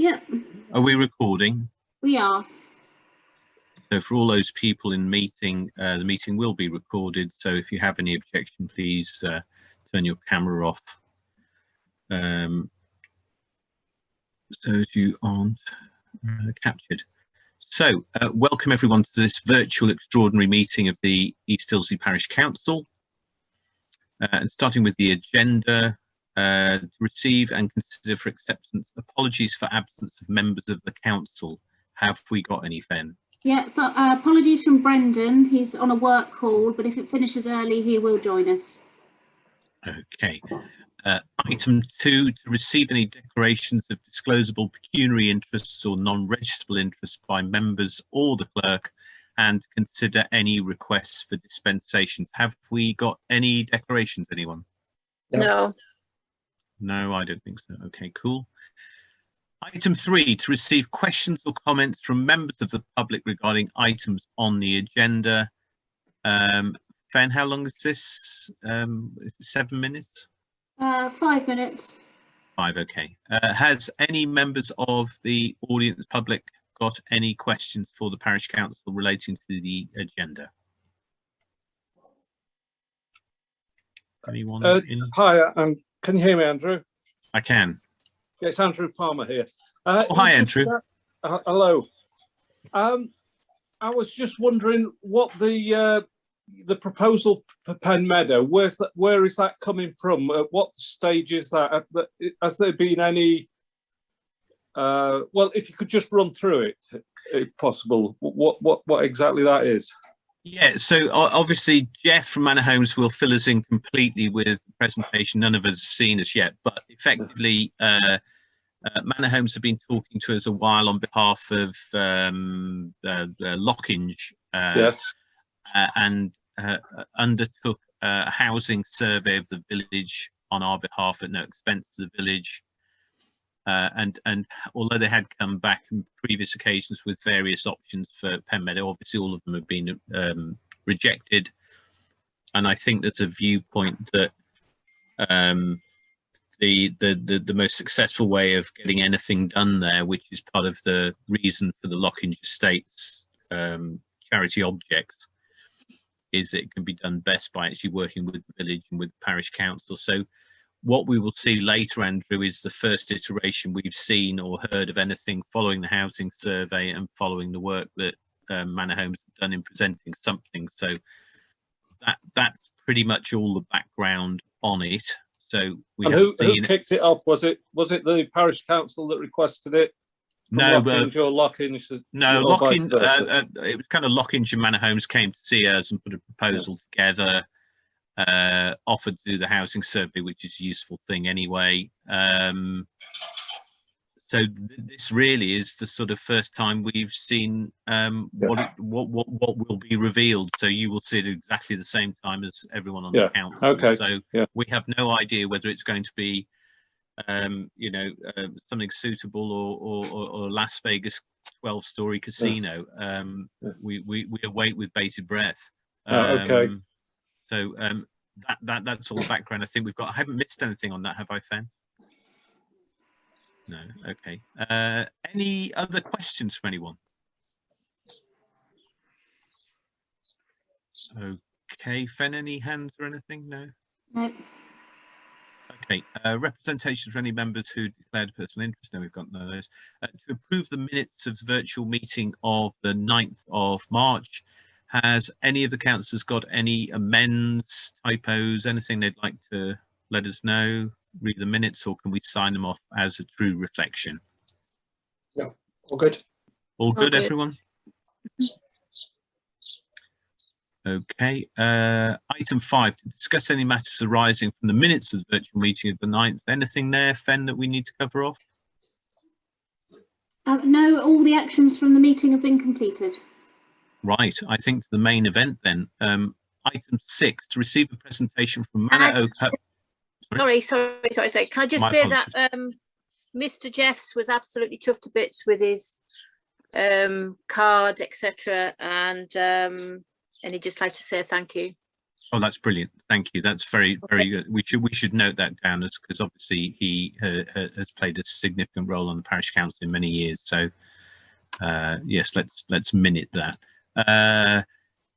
Yeah. Are we recording? We are. So for all those people in meeting, the meeting will be recorded. So if you have any objection, please turn your camera off so as you aren't captured. So welcome everyone to this virtual extraordinary meeting of the East Ilsley Parish Council. And starting with the agenda, to receive and consider for acceptance apologies for absence of members of the council. Have we got any, Fen? Yeah, so apologies from Brendan. He's on a work call, but if it finishes early, he will join us. Okay. Item 2, to receive any declarations of disclosable pecuniary interests or non-registrable interests by members or the clerk, and consider any requests for dispensations. Have we got any declarations, anyone? No. No, I don't think so. Okay, cool. Item 3, to receive questions or comments from members of the public regarding items on the agenda. Fen, how long is this? Is it 7 minutes? 5 minutes. 5, okay. Has any members of the audience public got any questions for the parish council relating to the agenda? Anyone? Hi, can you hear me, Andrew? I can. Yeah, it's Andrew Palmer here. Oh, hi, Andrew. Hello. I was just wondering what the proposal for Penn Meadow, where is that coming from? At what stage is that? Has there been any? Well, if you could just run through it, if possible, what exactly that is. Yeah, so obviously Jeff from Manor Homes will fill us in completely with the presentation. None of us have seen us yet, but effectively Manor Homes have been talking to us a while on behalf of Lockinge, Yes. and undertook a housing survey of the village on our behalf at no expense to the village. And although they had come back on previous occasions with various options for Penn Meadow, obviously all of them have been rejected. And I think there's a viewpoint that the most successful way of getting anything done there, which is part of the reason for the Lockinge Estates charity objects, is that it can be done best by actually working with the village and with the parish council. So what we will see later, Andrew, is the first iteration we've seen or heard of anything following the housing survey and following the work that Manor Homes have done in presenting something. So that's pretty much all the background on it. So who kicked it off? Was it the parish council that requested it? No, Lockinge or Lockinge? No, Lockinge. It was kind of Lockinge and Manor Homes came to see us and put a proposal together. Offered to do the housing survey, which is a useful thing anyway. So this really is the sort of first time we've seen what will be revealed. So you will see it exactly the same time as everyone on the council. Okay. So we have no idea whether it's going to be something suitable or Las Vegas 12-story casino. We await with bated breath. Okay. So that's all the background I think we've got. I haven't missed anything on that, have I, Fen? No. Okay. Any other questions from anyone? Okay, Fen, any hands or anything? No. No. Okay. Representation for any members who declared personal interest. No, we've got none of those. To approve the minutes of the virtual meeting of the 9th of March. Has any of the councillors got any amends, typos, anything they'd like to let us know? Read the minutes, or can we sign them off as a true reflection? No, all good. All good, everyone? Okay. Item 5, to discuss any matters arising from the minutes of the virtual meeting of the 9th. Anything there, Fen, that we need to cover off? No, all the actions from the meeting have been completed. Right, I think the main event then. Item 6, to receive a presentation from Manor Oak. Sorry. Can I just say that Mr. Jeffs was absolutely chuffed to bits with his card, etc., and he'd just like to say thank you. Oh, that's brilliant. Thank you. That's very good. We should note that down, because obviously he has played a significant role on the parish council in many years. So yes, let's minute that.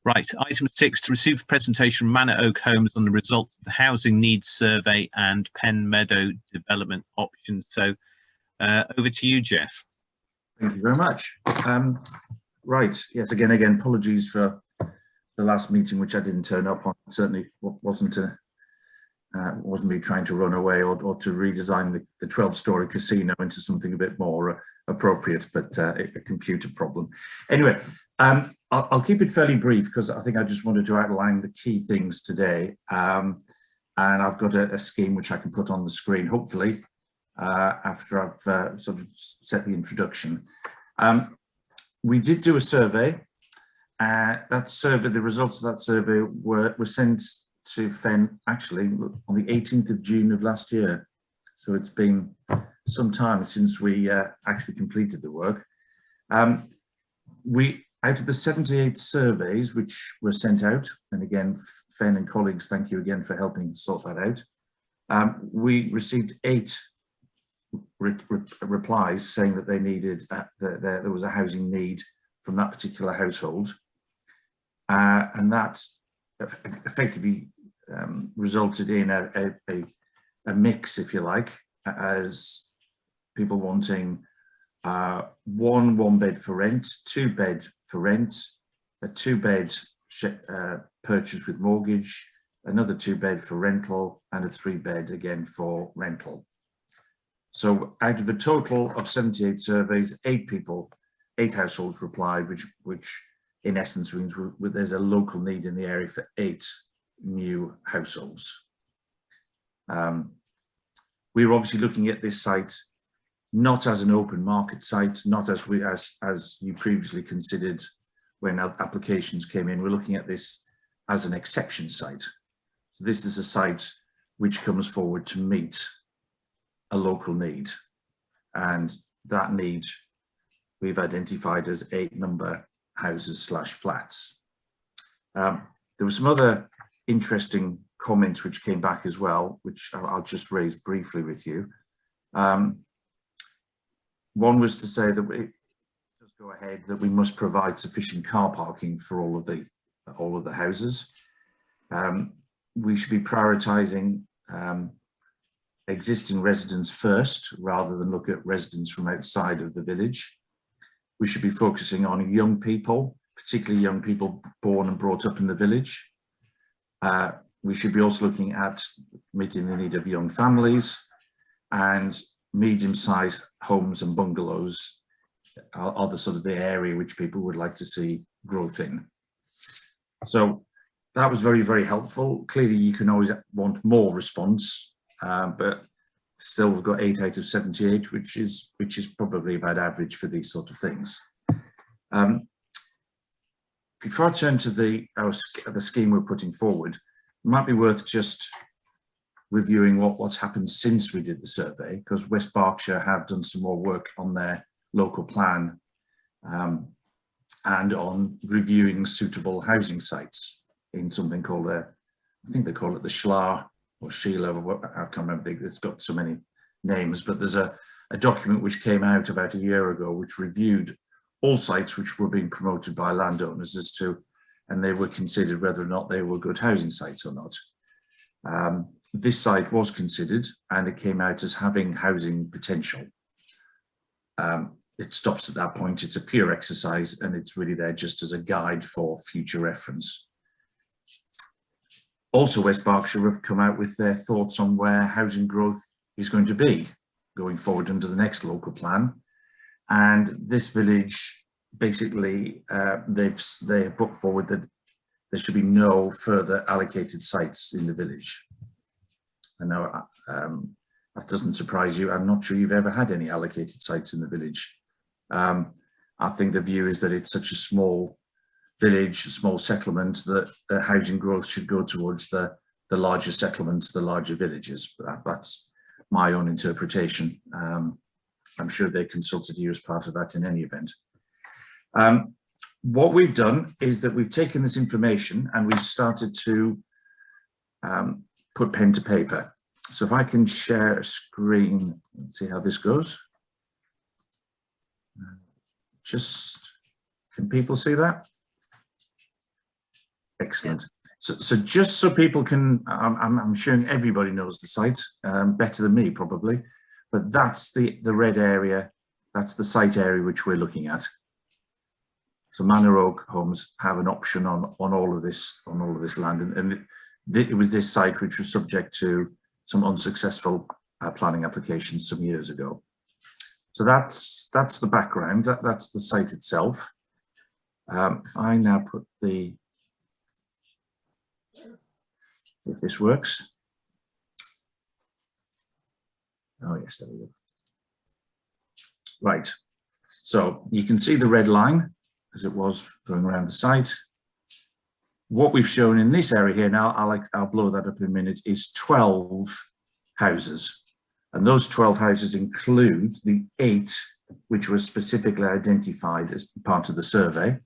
Right, item 6, to receive a presentation from Manor Oak Homes on the results of the housing needs survey and Penn Meadow development options. So over to you, Jeff. Thank you very much. Right, yes, again, apologies for the last meeting, which I didn't turn up on. It certainly wasn't me trying to run away or to redesign the 12-story casino into something a bit more appropriate, but a computer problem. Anyway, I'll keep it fairly brief, because I think I just wanted to outline the key things today. And I've got a scheme which I can put on the screen, hopefully, after I've sort of set the introduction. We did do a survey. That survey, the results of that survey were sent to FEN actually on the 18th of June of last year. So it's been some time since we actually completed the work. Out of the 78 surveys which were sent out, and again, FEN and colleagues, thank you again for helping sort that out. We received 8 replies saying that they needed, there was a housing need from that particular household. And that effectively resulted in a mix, if you like, as people wanting 1 bed for rent, 2 bed for rent, a 2 bed purchase with mortgage, another 2 bed for rental, and a 3 bed again for rental. So out of a total of 78 surveys, 8 households replied, which in essence means there's a local need in the area for 8 new households. We were obviously looking at this site not as an open market site, not as you previously considered when applications came in. We're looking at this as an exception site. So this is a site which comes forward to meet a local need, and that need we've identified as 8 number houses / flats. There were some other interesting comments which came back as well, which I'll just raise briefly with you. One was to say that we just go ahead, that we must provide sufficient car parking for all of the houses. We should be prioritising existing residents first, rather than look at residents from outside of the village. We should be focusing on young people, particularly young people born and brought up in the village. We should be also looking at meeting the need of young families, and medium-sized homes and bungalows are the sort of the area which people would like to see growth in. So that was very, very helpful. Clearly, you can always want more response, but still we've got 8 out of 78, which is probably about average for these sort of things. Before I turn to the scheme we're putting forward, it might be worth just reviewing what's happened since we did the survey, because West Berkshire have done some more work on their local plan and on reviewing suitable housing sites in something called I think they call it the SHLA or Sheila, I can't remember, it's got so many names, but there's a document which came out about a year ago which reviewed all sites which were being promoted by landowners and they were considered whether or not they were good housing sites or not. This site was considered and it came out as having housing potential. It stops at that point. It's a pure exercise and it's really there just as a guide for future reference. Also, West Berkshire have come out with their thoughts on where housing growth is going to be going forward under the next local plan. And this village, basically, they have put forward that there should be no further allocated sites in the village. I know that doesn't surprise you. I'm not sure you've ever had any allocated sites in the village. I think the view is that it's such a small village, a small settlement, that housing growth should go towards the larger settlements, the larger villages. That's my own interpretation. I'm sure they consulted you as part of that in any event. What we've done is that we've taken this information and we've started to put pen to paper. So if I can share a screen and see how this goes. Can people see that? Excellent. So just so people can, I'm sure everybody knows the site better than me probably, but that's the red area. That's the site area which we're looking at. So Manor Oak Homes have an option on all of this land, and it was this site which was subject to some unsuccessful planning applications some years ago. So that's the background. That's the site itself. If I now put see if this works. Oh yes, there we go. Right. So you can see the red line as it was going around the site. What we've shown in this area here now, I'll blow that up in a minute, is 12 houses. And those 12 houses include the 8 which were specifically identified as part of the survey,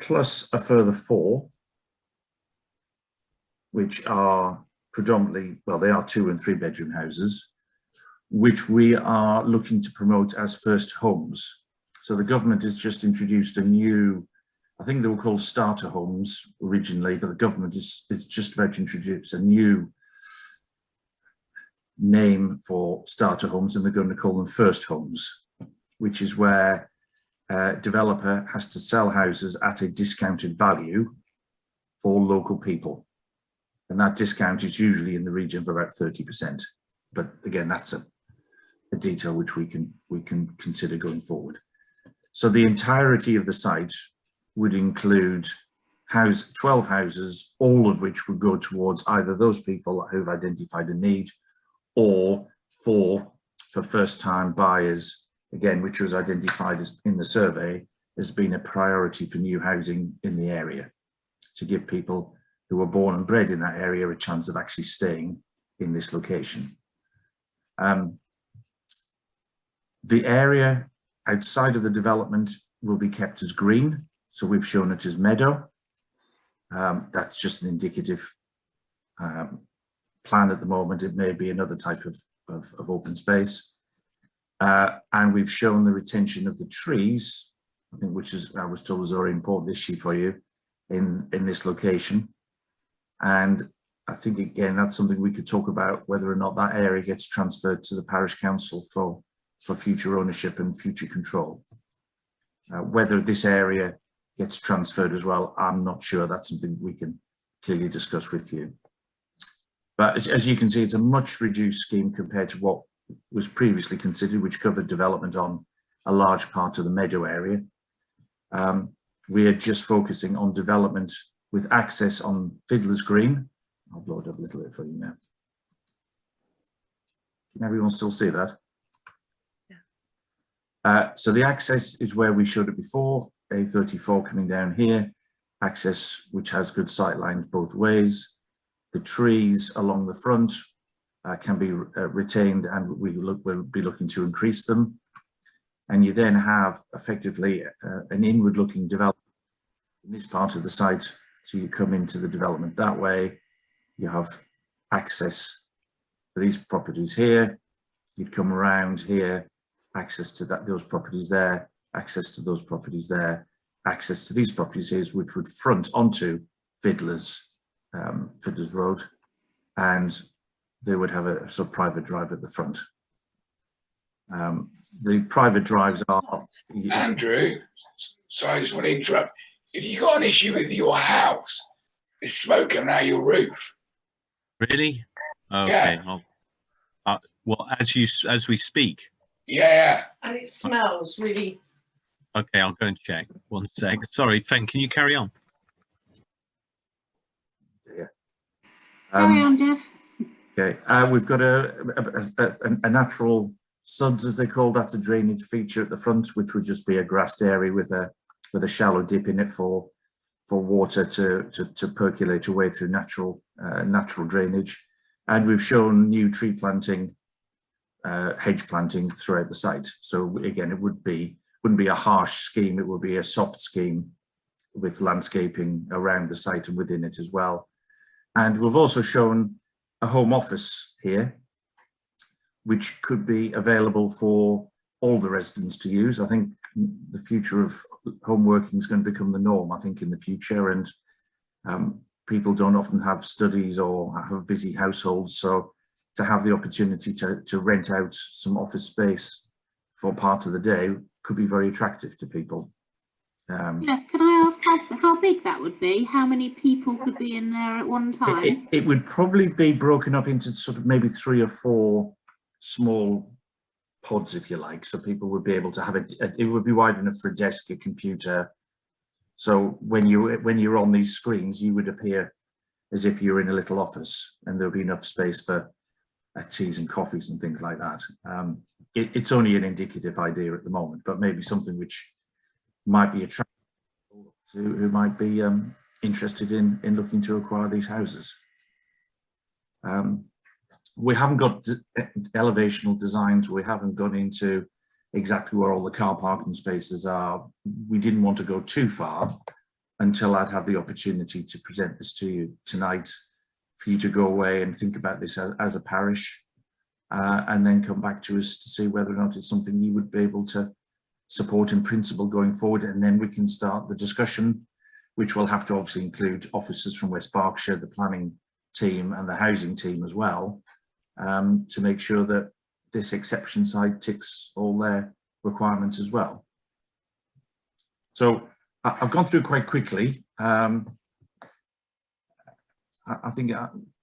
plus a further 4, which are predominantly, well, they are 2 and 3 bedroom houses, which we are looking to promote as first homes. So the government has just introduced a new, I think they were called starter homes originally, but the government is just about to introduce a new name for starter homes, and they're going to call them first homes, which is where a developer has to sell houses at a discounted value for local people. And that discount is usually in the region of about 30%. But again, that's a detail which we can consider going forward. So the entirety of the site would include 12 houses, all of which would go towards either those people who've identified a need, or for first-time buyers, again, which was identified as in the survey as being a priority for new housing in the area, to give people who were born and bred in that area a chance of actually staying in this location. The area outside of the development will be kept as green, so we've shown it as meadow. That's just an indicative plan at the moment. It may be another type of open space. And we've shown the retention of the trees, I think, which is, I was told, is a very important issue for you in this location. And I think, again, that's something we could talk about, whether or not that area gets transferred to the parish council for future ownership and future control. Whether this area gets transferred as well, I'm not sure. That's something we can clearly discuss with you. But as you can see, it's a much reduced scheme compared to what was previously considered, which covered development on a large part of the meadow area. We are just focusing on development with access on Fiddler's Green. I'll blow it up a little bit for you now. Can everyone still see that? Yeah. So the access is where we showed it before, A34 coming down here, access which has good sight lines both ways. The trees along the front can be retained, and we'll be looking to increase them. And you then have effectively an inward looking development in this part of the site. So you come into the development that way, you have access for these properties here, you'd come around here, access to those properties there, access to those properties there, access to these properties here, which would front onto Fiddler's Road, and they would have a sort of private drive at the front. The private drives are... Andrew, sorry, I just want to interrupt. If you got an issue with your house, there's smoke coming out your roof. Really? Okay. Yeah. Well, as we speak. Yeah. And it smells really. Okay, I'll go and check. 1 sec. Sorry, Fen, can you carry on? Yeah. Carry on, Jeff. Okay, we've got a natural suds, as they call. That's a drainage feature at the front, which would just be a grassed area with a shallow dip in it for water to percolate away through natural drainage. And we've shown new tree planting, hedge planting throughout the site. So again, it wouldn't be a harsh scheme. It would be a soft scheme with landscaping around the site and within it as well. And we've also shown a home office here, which could be available for all the residents to use. I think the future of home working is going to become the norm, I think, in the future. And people don't often have studies or have busy households. So to have the opportunity to rent out some office space for part of the day could be very attractive to people. Jeff, can I ask how big that would be? How many people could be in there at one time? It would probably be broken up into sort of maybe 3 or 4 small pods, if you like, so people would be able to have it would be wide enough for a desk, a computer. So when you're on these screens, you would appear as if you're in a little office, and there'll be enough space for teas and coffees and things like that. It's only an indicative idea at the moment, but maybe something which might be attractive to who might be interested in looking to acquire these houses. We haven't got elevational designs. We haven't gone into exactly where all the car parking spaces are. We didn't want to go too far until I'd had the opportunity to present this to you tonight, for you to go away and think about this as a parish, and then come back to us to see whether or not it's something you would be able to support in principle going forward. And then we can start the discussion, which will have to obviously include officers from West Berkshire, the planning team and the housing team as well, to make sure that this exception site ticks all their requirements as well. So I've gone through quite quickly. I think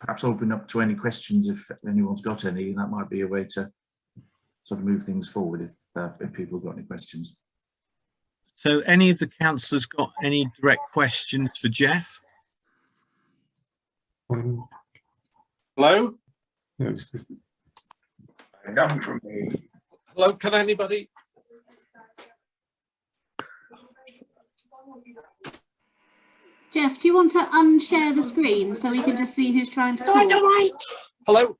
perhaps open up to any questions if anyone's got any, and that might be a way to sort of move things forward if people have got any questions. So any of the councillors got any direct questions for Jeff? Hello? None from me. Hello, can anybody? Jeff, do you want to unshare the screen so we can just see who's trying to talk? Right. Hello?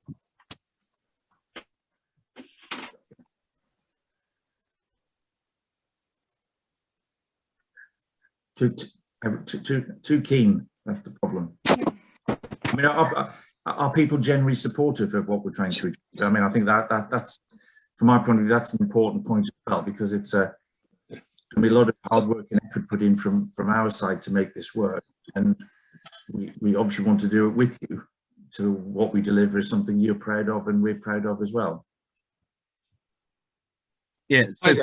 Too keen, that's the problem. I mean, are people generally supportive of what we're trying to achieve? I mean, I think that's, from my point of view, that's an important point as well, because it's going to be a lot of hard work and effort put in from our side to make this work, and we obviously want to do it with you. So what we deliver is something you're proud of and we're proud of as well. Yeah. So,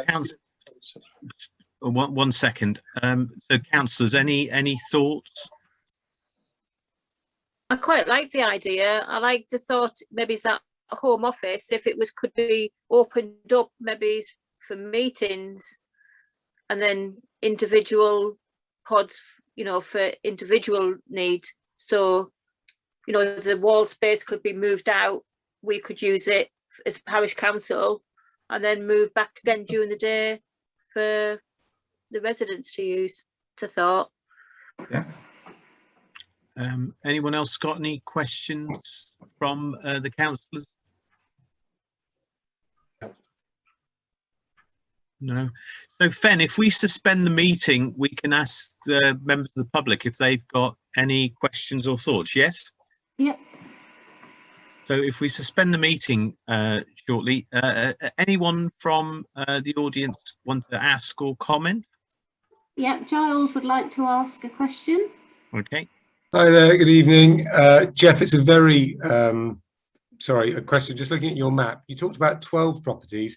one second. So, councillors, any thoughts? I quite like the idea. I like the thought, maybe it's that home office, if it could be opened up maybe for meetings, and then individual pods, you know, for individual needs. So, you know, the wall space could be moved out. We could use it as parish council, and then move back again during the day for the residents to use. To thought. Yeah. Anyone else got any questions from the councillors? No. So, Fen, if we suspend the meeting, we can ask the members of the public if they've got any questions or thoughts. Yes? Yep. So if we suspend the meeting shortly, anyone from the audience want to ask or comment? Yep, Giles would like to ask a question. Okay. Hi there, good evening. Jeff, it's a very, a question. Just looking at your map, you talked about 12 properties.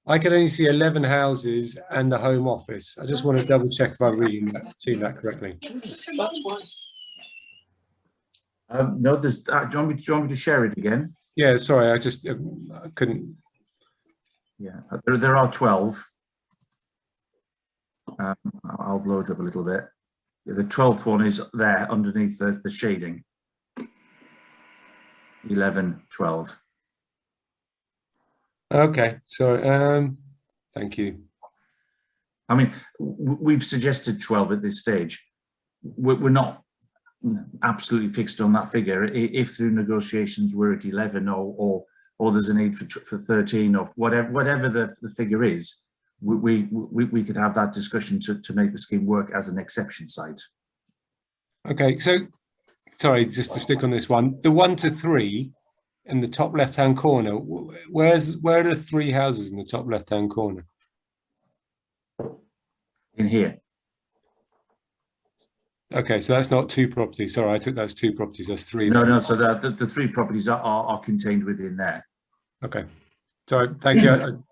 I can only see 11 houses and the home office. I just want to double check if I'm seeing that correctly. No, do you want me to share it again? Yeah, sorry, I just I couldn't. Yeah, there are 12. I'll blow it up a little bit. Yeah, the 12th one is there underneath the shading. 11, 12. Okay, sorry. Thank you. I mean, we've suggested 12 at this stage. We're not absolutely fixed on that figure. If through negotiations we're at 11 or there's a need for 13 or whatever the figure is, we could have that discussion to make the scheme work as an exception site. Okay, so sorry, just to stick on this one, the 1 to 3 in the top left-hand corner, where are the 3 houses in the top left-hand corner? In here. Okay, so that's not 2 properties. Sorry, I took those 2 properties. That's 3. No. So the 3 properties are contained within there. Okay. Sorry. Thank you.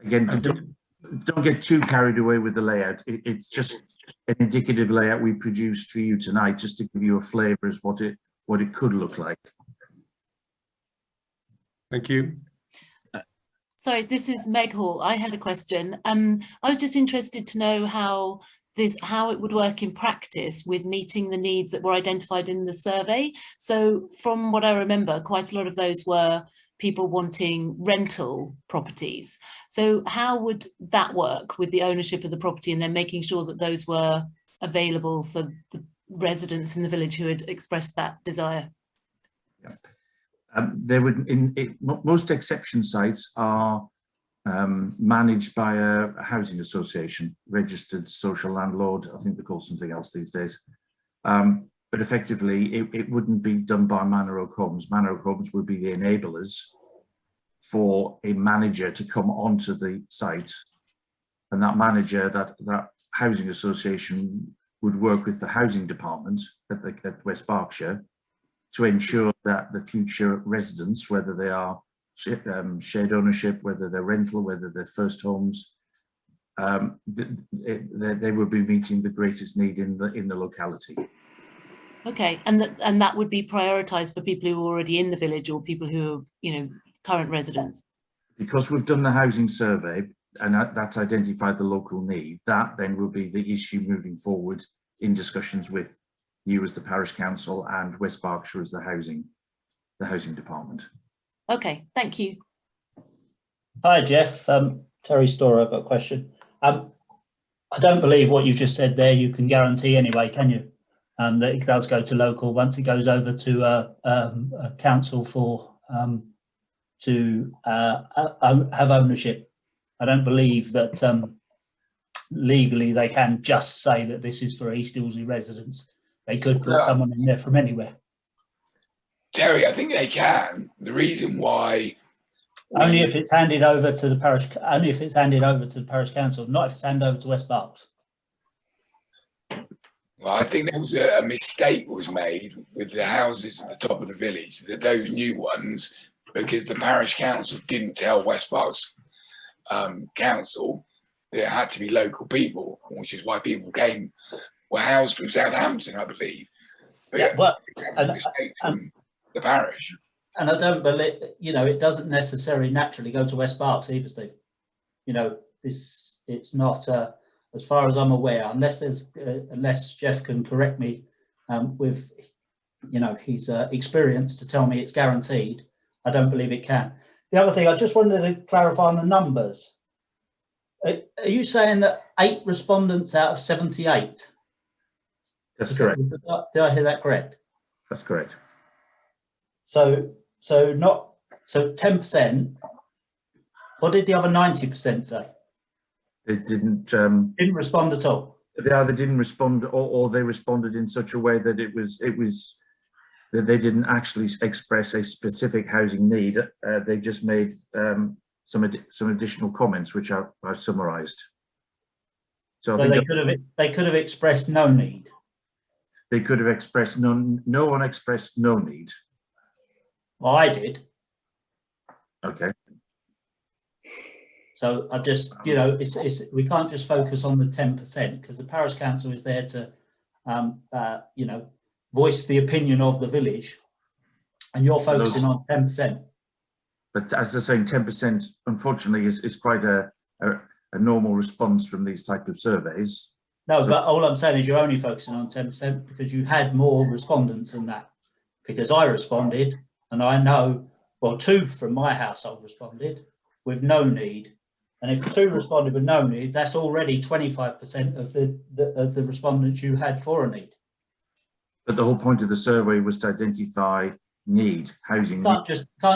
Again, don't get too carried away with the layout. It's just an indicative layout we produced for you tonight, just to give you a flavour as what it could look like. Thank you. Sorry, this is Meg Hall. I had a question. I was just interested to know how it would work in practice with meeting the needs that were identified in the survey. So from what I remember, quite a lot of those were people wanting rental properties. So how would that work with the ownership of the property and then making sure that those were available for the residents in the village who had expressed that desire? Yeah. Most exception sites are managed by a housing association, registered social landlord. I think they call something else these days. But effectively, it wouldn't be done by Manor Oak Homes. Manor Oak Homes would be the enablers for a manager to come onto the site, and that manager, that housing association, would work with the housing department at West Berkshire to ensure that the future residents, whether they are shared ownership, whether they're rental, whether they're first homes, they will be meeting the greatest need in the locality. Okay, and that would be prioritised for people who are already in the village or people who are, current residents? Because we've done the housing survey and that's identified the local need, that then will be the issue moving forward in discussions with you as the parish council and West Berkshire as the housing department. Okay, thank you. Hi Jeff, Terry Storer, I've got a question. I don't believe what you just said there you can guarantee anyway, can you? That it does go to local once it goes over to a council for to have ownership. I don't believe that legally they can just say that this is for East Ilsley residents. They could put someone in there from anywhere. Terry, I think they can. The reason why only if it's handed over to the parish, only if it's handed over to the parish council, not if it's handed over to West Berks. Well, I think there was a mistake was made with the houses at the top of the village, that those new ones, because the parish council didn't tell West Berks council that it had to be local people, which is why people were housed from Southampton, I believe. But yeah, well, that was a mistake from the parish. And I don't believe, it doesn't necessarily naturally go to West Berks either, Steve. It's not, as far as I'm aware, unless Jeff can correct me with, his experience to tell me it's guaranteed, I don't believe it can. The other thing, I just wanted to clarify on the numbers. Are you saying that 8 respondents out of 78? That's correct. Did I hear that correct? That's correct. So 10%. What did the other 90% say? They didn't respond at all. They either didn't respond or they responded in such a way that it was that they didn't actually express a specific housing need. They just made some additional comments, which I've summarised. So I think they could have expressed no need. They could have expressed no one expressed no need. Well, I did. Okay. So I just, we can't just focus on the 10% because the parish council is there to, voice the opinion of the village, and you're focusing on 10%. But as they're saying, 10% unfortunately is quite a normal response from these type of surveys. No, but all I'm saying is you're only focusing on 10% because you had more respondents than that. Because I responded, and I know, well, 2 from my household responded with no need. And if 2 responded with no need, that's already 25% of the respondents you had for a need. But the whole point of the survey was to identify need, housing. Can't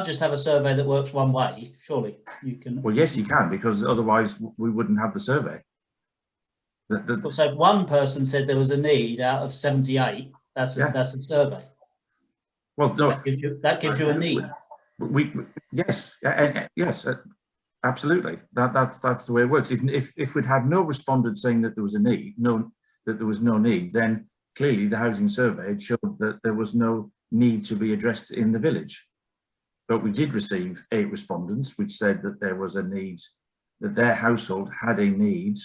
just have a survey that works one way. Surely you can. Well, yes, you can, because otherwise we wouldn't have the survey. So if one person said there was a need out of 78, that's a survey. Well, no, that gives you a need. Yes, absolutely. That's the way it works. If we'd had no respondent saying that there was a need, that there was no need, then clearly the housing survey had showed that there was no need to be addressed in the village. But we did receive 8 respondents which said that there was a need, that their household had a need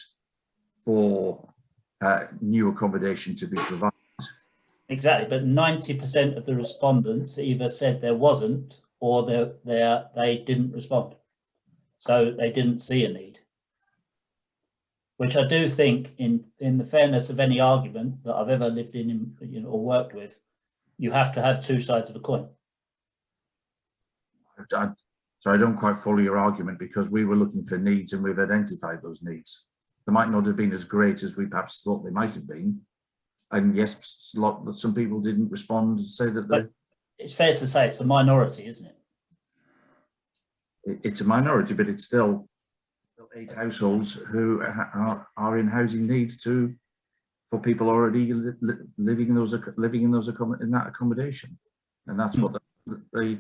for new accommodation to be provided. Exactly, but 90% of the respondents either said there wasn't, or they didn't respond. So they didn't see a need. Which I do think, in the fairness of any argument that I've ever lived in, or worked with, you have to have 2 sides of a coin. So I don't quite follow your argument, because we were looking for needs and we've identified those needs. They might not have been as great as we perhaps thought they might have been. And yes, some people didn't respond and say that they... It's fair to say it's a minority, isn't it? It's a minority, but it's still 8 households who are in housing needs for people already living in that accommodation, and that's what the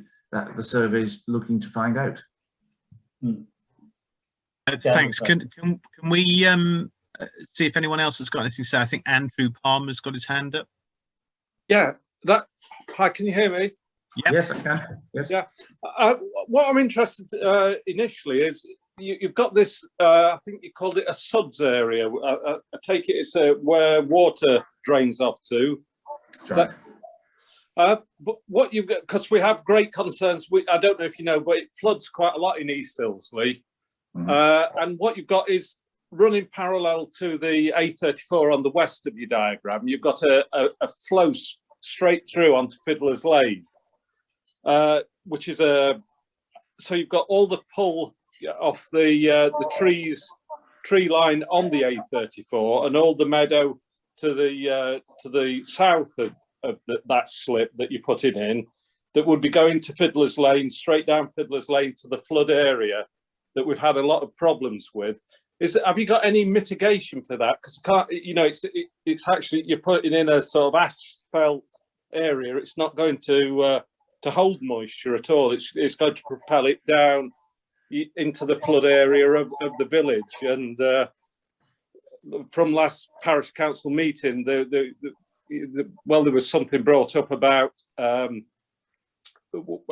survey is looking to find out. Thanks. Can we see if anyone else has got anything to say? I think Andrew Palmer's got his hand up. Yeah. Hi, can you hear me? Yep. Yes, I can. Yes. Yeah. What I'm interested initially is you've got this. I think you called it a suds area. I take it it's where water drains off to. Right. But what you've got, because we have great concerns. I don't know if you know, but it floods quite a lot in East Ilsley. And what you've got is running parallel to the A34 on the west of your diagram. You've got a flow straight through onto Fiddler's Lane. Which is so you've got all the pull off the tree line on the A34, and all the meadow to the south of that slip that you're putting in, that would be going to Fiddler's Lane, straight down Fiddler's Lane to the flood area that we've had a lot of problems with. Have you got any mitigation for that? Because it's actually, you're putting in a sort of asphalt area. It's not going to hold moisture at all. It's going to propel it down into the flood area of the village. And from last parish council meeting, there was something brought up about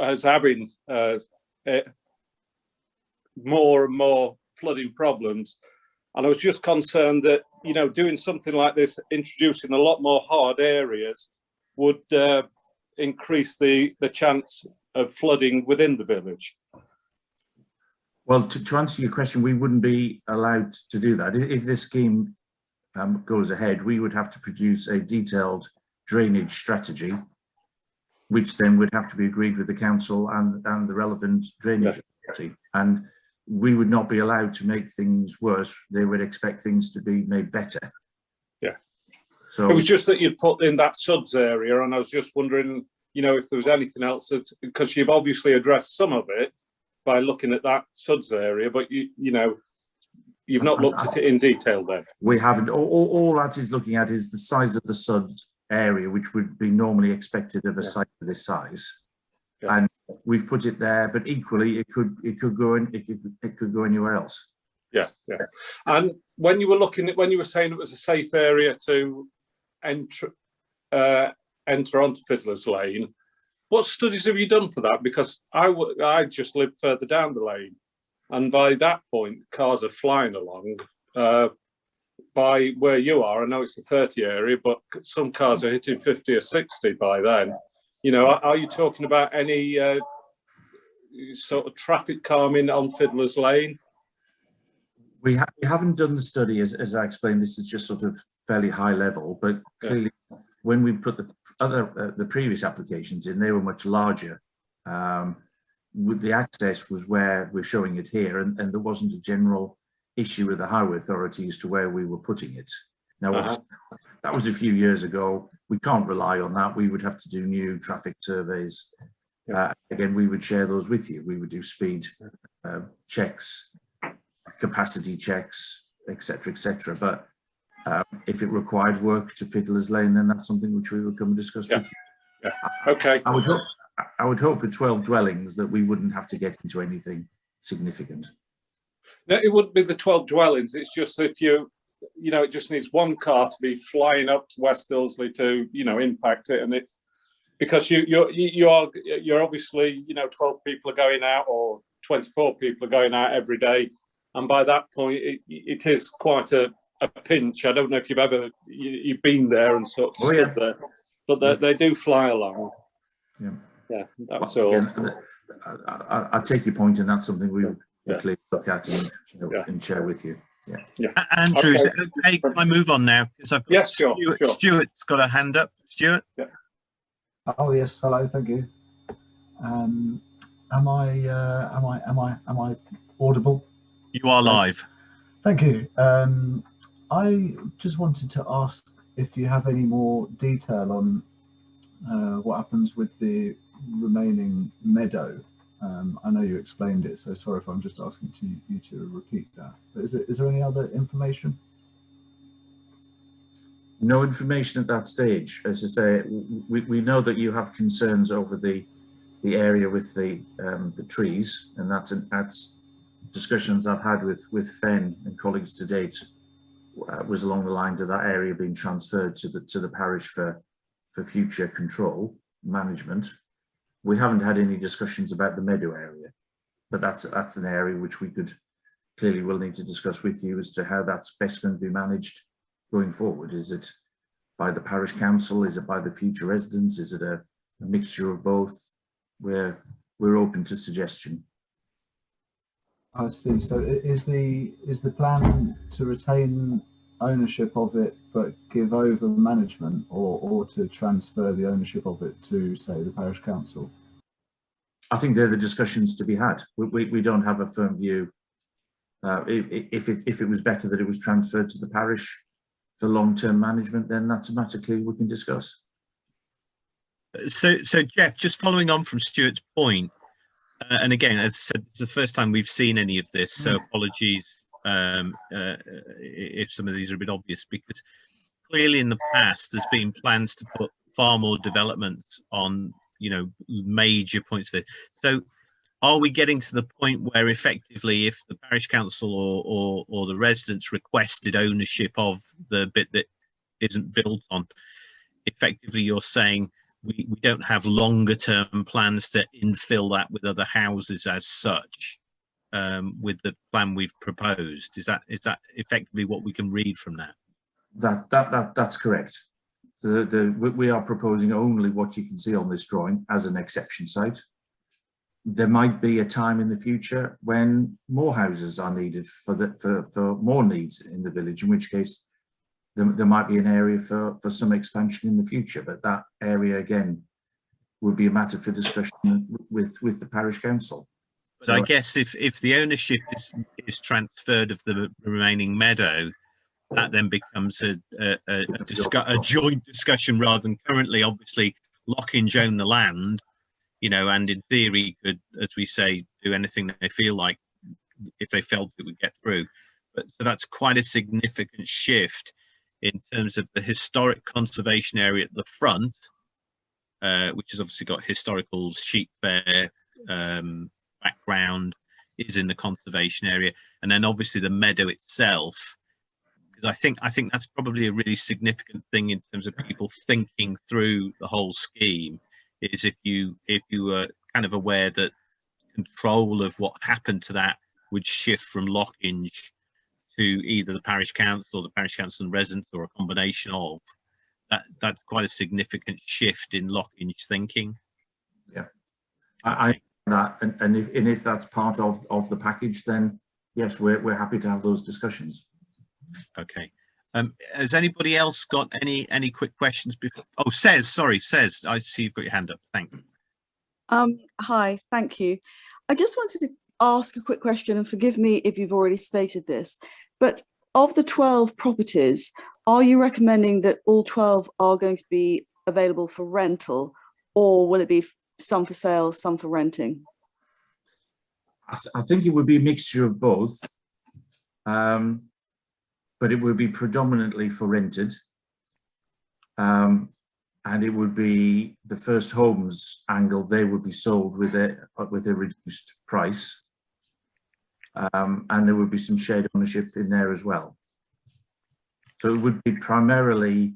as having more and more flooding problems. And I was just concerned that, doing something like this, introducing a lot more hard areas, would increase the chance of flooding within the village. Well, to answer your question, we wouldn't be allowed to do that. If this scheme goes ahead, we would have to produce a detailed drainage strategy, which then would have to be agreed with the council and the relevant drainage authority. And we would not be allowed to make things worse. They would expect things to be made better. Yeah. So it was just that you'd put in that suds area, and I was just wondering, if there was anything else, because you've obviously addressed some of it by looking at that suds area, but you've not looked at it in detail then. We haven't. All that is looking at is the size of the suds area, which would be normally expected of a site of this size. Yeah. And we've put it there, but equally it could go anywhere else. Yeah. And when you were saying it was a safe area to enter onto Fiddler's Lane, what studies have you done for that? Because I just live further down the lane, and by that point cars are flying along. By where you are, I know it's the 30 area, but some cars are hitting 50 or 60 by then. Are you talking about any sort of traffic calming on Fiddler's Lane? We haven't done the study, as I explained. This is just sort of fairly high level, but clearly when we put the previous applications in, they were much larger. With the access was where we're showing it here, and there wasn't a general issue with the highway authority as to where we were putting it. Now, that was a few years ago. We can't rely on that. We would have to do new traffic surveys Again, we would share those with you. We would do speed checks, capacity checks, etc. But if it required work to Fiddler's Lane, then that's something which we would come and discuss with you. Okay. I would hope for 12 dwellings that we wouldn't have to get into anything significant. No, it wouldn't be the 12 dwellings. It's just if it just needs one car to be flying up to West Ilsley to, impact it, and it's because you're obviously 12 people are going out or 24 people are going out every day, and by that point it is quite a pinch. I don't know if you've been there and sort of stood there, but they do fly along. Yeah, that's all. Again, I take your point, and that's something we would quickly look at and share with you. Andrew, is it okay? Can I move on now? Because I've got sure. Stuart's got a hand up. Stuart? Oh yes, hello, thank you. Am I audible? You are live. Thank you. I just wanted to ask if you have any more detail on what happens with the remaining meadow. I know you explained it, so sorry if I'm just asking you to repeat that. But is there any other information? No information at that stage. As I say, we know that you have concerns over the area with the trees, and that's discussions I've had with Fen and colleagues to date. Was along the lines of that area being transferred to the parish for future control management. We haven't had any discussions about the meadow area, but that's an area which we could clearly will need to discuss with you as to how that's best going to be managed going forward. Is it by the parish council? Is it by the future residents? Is it a mixture of both? We're open to suggestion. I see. So is the plan to retain ownership of it but give over management, or to transfer the ownership of it to, say, the parish council? I think they're the discussions to be had. We don't have a firm view. If it was better that it was transferred to the parish for long-term management, then that's a matter clearly we can discuss. So Jeff, just following on from Stuart's point, and again, as I said, it's the first time we've seen any of this, so apologies if some of these are a bit obvious, because clearly in the past there's been plans to put far more developments on major points of it. So are we getting to the point where effectively if the parish council or the residents requested ownership of the bit that isn't built on, effectively you're saying we don't have longer term plans to infill that with other houses as such, with the plan we've proposed? Is that effectively what we can read from that? That's correct. We are proposing only what you can see on this drawing as an exception site. There might be a time in the future when more houses are needed for more needs in the village, in which case there might be an area for some expansion in the future, but that area again would be a matter for discussion with the parish council. So I guess if the ownership is transferred of the remaining meadow, that then becomes a joint discussion rather than currently. Obviously, Lockinge own the land, and in theory could, as we say, do anything they feel like if they felt it would get through. But so that's quite a significant shift in terms of the historic conservation area at the front, which has obviously got historical sheep fair background, is in the conservation area, and then obviously the meadow itself. Because I think that's probably a really significant thing in terms of people thinking through the whole scheme, is if you were kind of aware that control of what happened to that would shift from Lockinge to either the parish council or the parish council and residents, or a combination of that's quite a significant shift in Lockinge thinking. Yeah, I that, and if that's part of the package, then yes, we're happy to have those discussions. Okay. Has anybody else got any quick questions before? Oh, Says, I see you've got your hand up. Thanks. Hi, thank you. I just wanted to ask a quick question, and forgive me if you've already stated this, but of the 12 properties, are you recommending that all 12 are going to be available for rental, or will it be some for sale, some for renting? I think it would be a mixture of both, but it would be predominantly for rented. And it would be the first homes angle, they would be sold with a reduced price. And there would be some shared ownership in there as well. So it would be primarily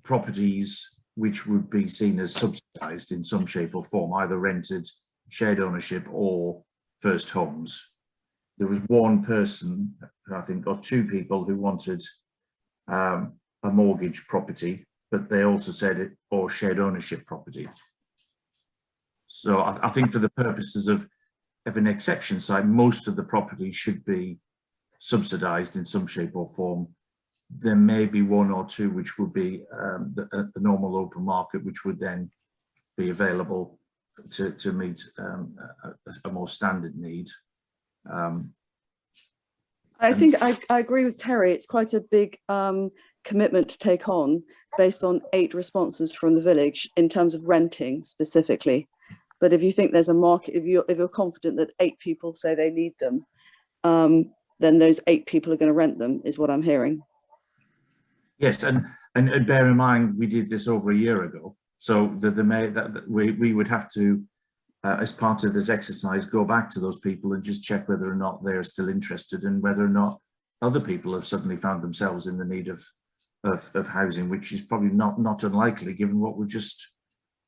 properties which would be seen as subsidised in some shape or form, either rented, shared ownership or first homes. There was one person, I think, or two people who wanted a mortgage property, but they also said it or shared ownership property. So I think for the purposes of an exception site, most of the property should be subsidised in some shape or form. There may be one or two which would be the normal open market, which would then be available to meet a more standard need. I think I agree with Terry. It's quite a big commitment to take on based on 8 responses from the village in terms of renting specifically. But if you think there's a market, if you're confident that 8 people say they need them, then those 8 people are going to rent them, is what I'm hearing. Yes, and bear in mind we did this over a year ago, so we would have to, as part of this exercise, go back to those people and just check whether or not they're still interested and whether or not other people have suddenly found themselves in the need of housing, which is probably not unlikely given what we've just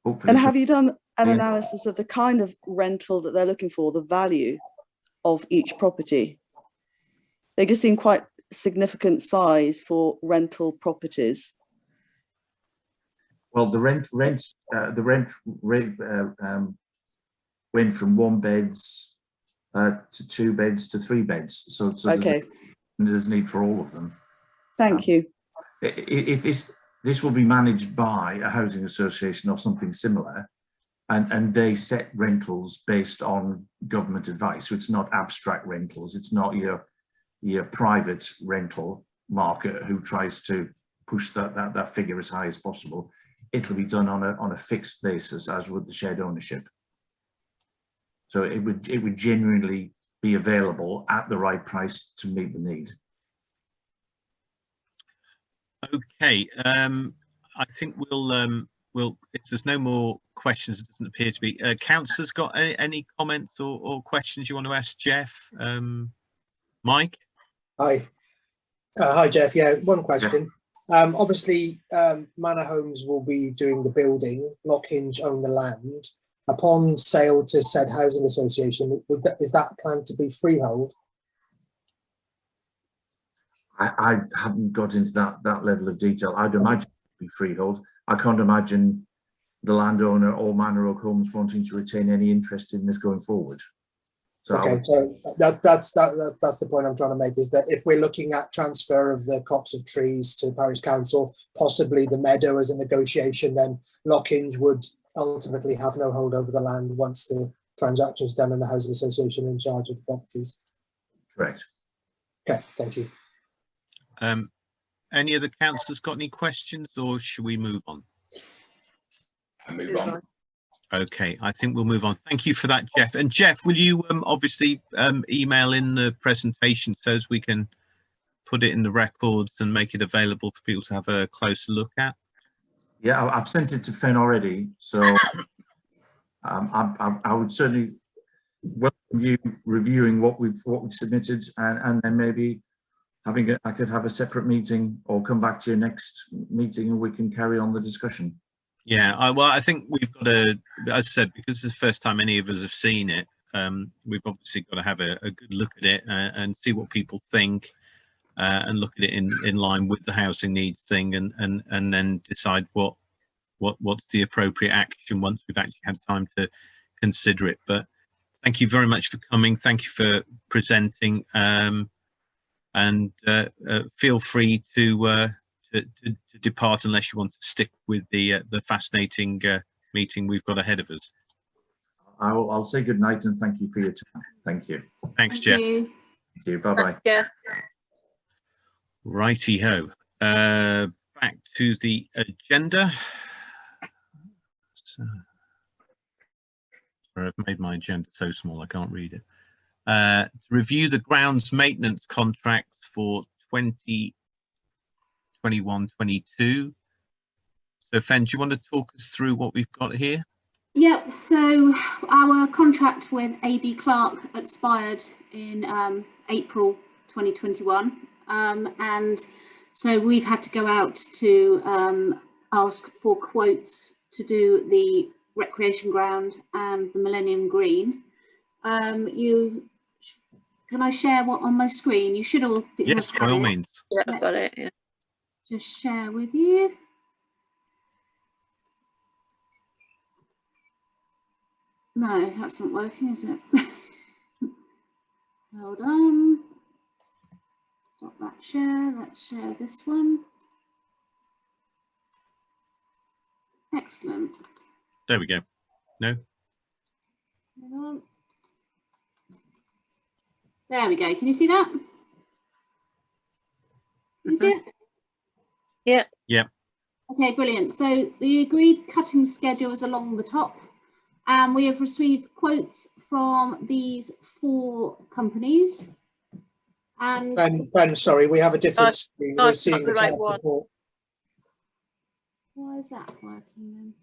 hopefully. And have you done an analysis of the kind of rental that they're looking for, the value of each property? They just seem quite significant size for rental properties. Well, the rent went from 1 beds to 2 beds to 3 beds. So okay, there's need for all of them. Thank you. If this will be managed by a housing association or something similar, and they set rentals based on government advice. So it's not abstract rentals. It's not your private rental market who tries to push that figure as high as possible. It'll be done on a fixed basis, as would the shared ownership. So it would genuinely be available at the right price to meet the need. Okay, I think we'll if there's no more questions, it doesn't appear to be. Councillors got any comments or questions you want to ask Jeff? Mike? Hi. Hi, Jeff. Yeah, one question. Obviously, Manor Homes will be doing the building, Lockhinge own the land. Upon sale to said housing association, is that planned to be freehold? I haven't got into that level of detail. I'd imagine it'd be freehold. I can't imagine the landowner or Manor Oak Homes wanting to retain any interest in this going forward. So okay, so that's the point I'm trying to make, is that if we're looking at transfer of the copse of trees to parish council, possibly the meadow as a negotiation, then Lockhinge would ultimately have no hold over the land once the transaction is done and the housing association in charge of the properties. Correct. Okay, thank you. Any other councillors got any questions, or should we move on? Move on. Okay, I think we'll move on. Thank you for that, Jeff. And Jeff, will you obviously email in the presentation so as we can put it in the records and make it available for people to have a closer look at? Yeah, I've sent it to Fen already, so I would certainly welcome you reviewing what we've submitted, and then maybe I could have a separate meeting or come back to your next meeting and we can carry on the discussion. Yeah, well, I think we've got to, as I said, because it's the first time any of us have seen it, we've obviously got to have a good look at it and see what people think, and look at it in line with the housing needs thing, and then decide what's the appropriate action once we've actually had time to consider it. But thank you very much for coming. Thank you for presenting, and feel free to depart unless you want to stick with the fascinating meeting we've got ahead of us. I'll say good night and thank you for your time. Thank you. Thanks, Jeff. Thank you. Bye bye. Yeah. Righty ho. Back to the agenda. So. I've made my agenda so small I can't read it. To review the grounds maintenance contracts for 2021-22. So Fen, do you want to talk us through what we've got here? Yep, so our contract with AD Clark expired in April 2021, and so we've had to go out to ask for quotes to do the recreation ground and the Millennium Green. Can I share what on my screen? You should all. Yes, by all means. Yeah, I've got it. Yeah. Just share with you. No, that's not working, is it? Hold on. Stop that share. Let's share this one. Excellent. There we go. No? Hang on. There we go. Can you see that? Can you see it? Yeah. Yeah. Okay, brilliant. So the agreed cutting schedule is along the top. And we have received quotes from these 4 companies. And Ben, sorry, we have a different screen. We're I've seeing got the the right top one. report. why is that working then?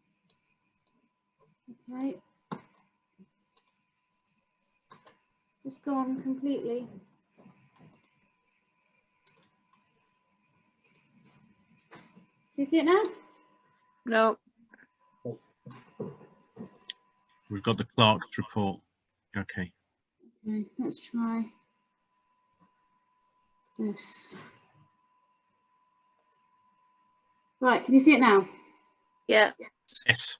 Okay. It's gone completely. Do you see it now? No. We've got the Clark's report. Okay. Okay, let's try this. Right, can you see it now? Yeah. Yes.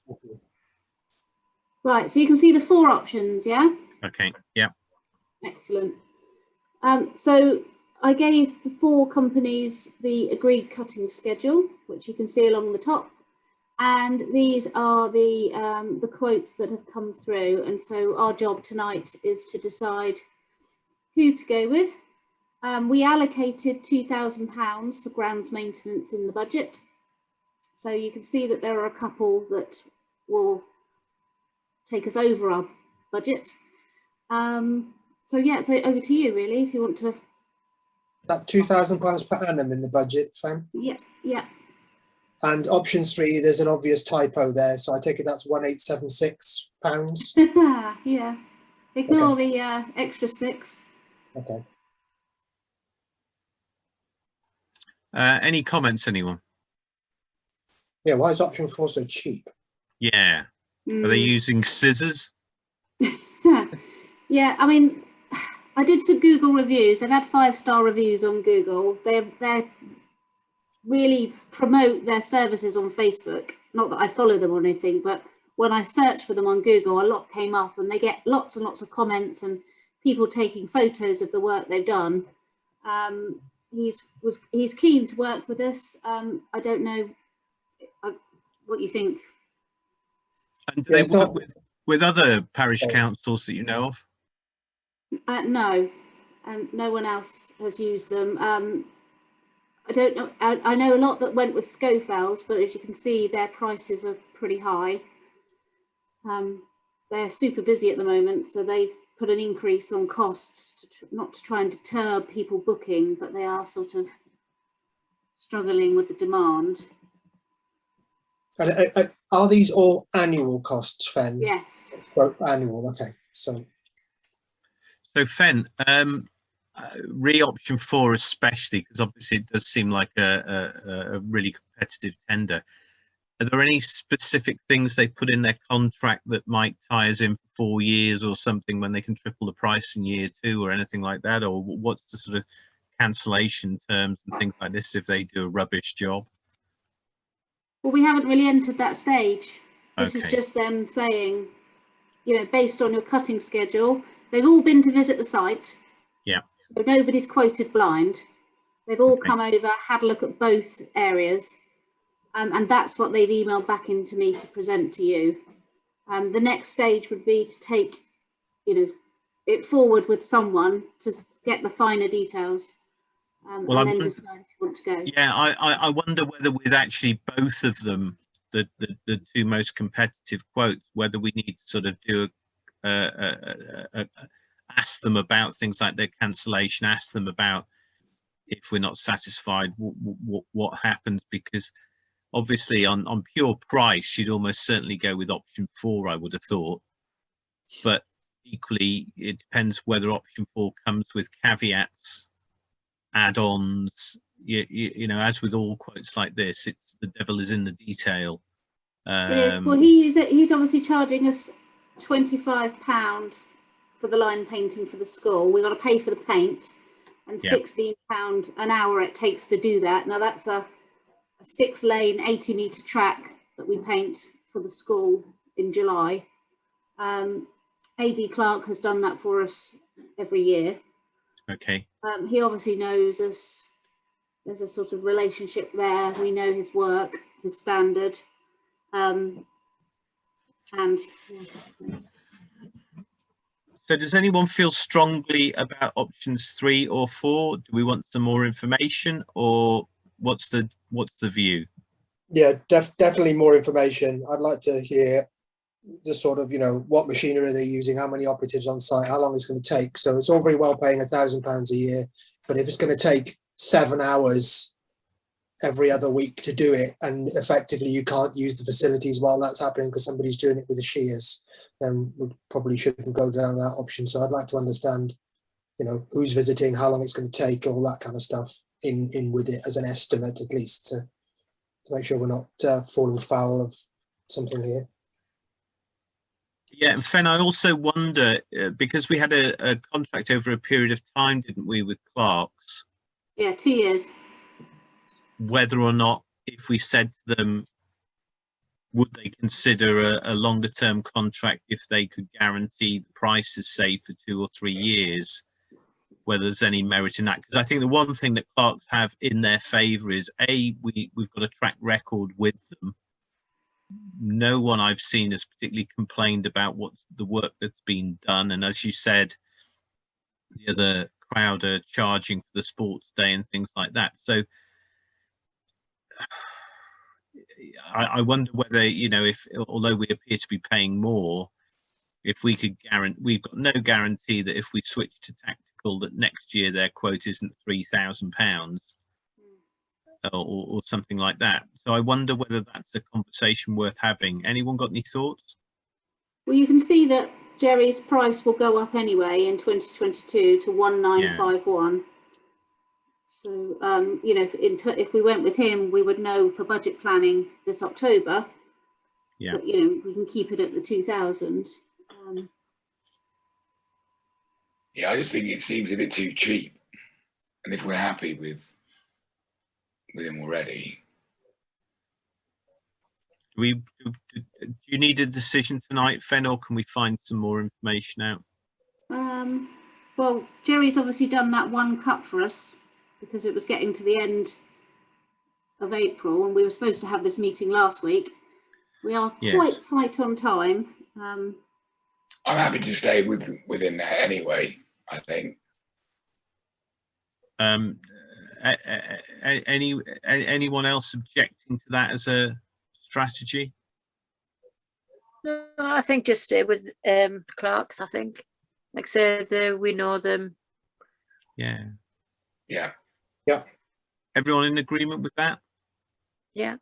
Right, so you can see the 4 options, yeah? Okay. Yeah. Excellent. So I gave the 4 companies the agreed cutting schedule, which you can see along the top. And these are the quotes that have come through. And so our job tonight is to decide who to go with. We allocated £2,000 for grounds maintenance in the budget. So you can see that there are a couple that will take us over our budget. So yeah, so over to you really, if you want to. That £2,000 per annum in the budget, Fran? Yeah, yeah. And option 3, there's an obvious typo there, so I take it that's £1,876. Yeah. Ignore Okay. the extra 6. Okay. Any comments, anyone? Yeah, why is option 4 so cheap? Yeah. Are they using scissors? Yeah, I mean, I did some Google reviews. They've had 5-star reviews on Google. They really promote their services on Facebook. Not that I follow them or anything, but when I searched for them on Google, a lot came up, and they get lots and lots of comments and people taking photos of the work they've done. He's keen to work with us. I don't know what you think. And do they work with other parish councils that you know of? No, and no one else has used them. I don't know. I know a lot that went with Schofields, but as you can see, their prices are pretty high. They're super busy at the moment, so they've put an increase on costs, not to try and deter people booking, but they are sort of struggling with the demand. Are these all annual costs, Fen? Yes. Well, annual, okay. So Fen, option 4 especially, because obviously it does seem like a really competitive tender. Are there any specific things they put in their contract that might tie us in for 4 years or something, when they can triple the price in year 2 or anything like that? Or what's the sort of cancellation terms and things like this if they do a rubbish job? Well, we haven't really entered that stage. This Okay. is just them saying, you know, based on your cutting schedule, they've all been to visit the site. Yeah. So nobody's quoted blind. They've all Okay. come over, had a look at both areas. And that's what they've emailed back into me to present to you. The next stage would be to take, you know, it forward with someone to get the finer details. Well, and then decide if you want to go. Yeah, I wonder whether with actually both of them, the 2 most competitive quotes, whether we need to sort of do ask them about things like their cancellation, ask them about if we're not satisfied, what happens, because obviously on pure price, you'd almost certainly go with option 4, I would have thought. But equally, it depends whether option 4 comes with caveats, add-ons. You know, as with all quotes like this, it's the devil is in the detail. It is. Well, he's obviously charging us £25 for the line painting for the school. We've got to pay for the paint, and £16 an hour it takes to do that. Now that's a 6-lane 80-metre track that we paint for the school in July. AD Clark has done that for us every year. Okay. He obviously knows us. There's a sort of relationship there. We know his work, his standard. So does anyone feel strongly about options 3 or 4? Do we want some more information, or what's the view? Yeah, definitely more information. I'd like to hear the sort of, you know, what machinery they're using, how many operatives on site, how long it's going to take. So it's all very well paying £1,000 a year, but if it's going to take 7 hours every other week to do it, and effectively you can't use the facilities while that's happening because somebody's doing it with the shears, then we probably shouldn't go down that option. So I'd like to understand, you know, who's visiting, how long it's going to take, all that kind of stuff in with it as an estimate, at least to make sure we're not falling foul of something here. Yeah, and Fen, I also wonder, because we had a contract over a period of time, didn't we, with Clark's? Yeah, 2 years. Whether or not, if we said to them, would they consider a longer term contract if they could guarantee the prices, say, for 2 or 3 years, whether there's any merit in that? Because I think the one thing that Clark's have in their favour is, we've got a track record with them. No one I've seen has particularly complained about what the work that's been done. And as you said, the other crowd are charging for the sports day and things like that. So I wonder whether, you know, if, although we appear to be paying more, if we could guarantee, we've got no guarantee that if we switch to tactical, that next year their quote isn't £3,000 or something like that. So I wonder whether that's a conversation worth having. Anyone got any thoughts? Well, you can see that Jerry's price will go up anyway in 2022 to 1951. So, you know, if we went with him, we would know for budget planning this October. Yeah. But, you know, we can keep it at the 2000. Yeah, I just think it seems a bit too cheap. And if we're happy with him already. Do you need a decision tonight, Fen, or can we find some more information out? Well, Jerry's obviously done that one cut for us because it was getting to the end of April and we were supposed to have this meeting last week. We are quite tight on time. I'm happy to stay within that anyway, I think. Anyone else objecting to that as a strategy? No, I think just stay with Clark's. I think, like I said, we know them. Yeah. Everyone in agreement with that? Yeah.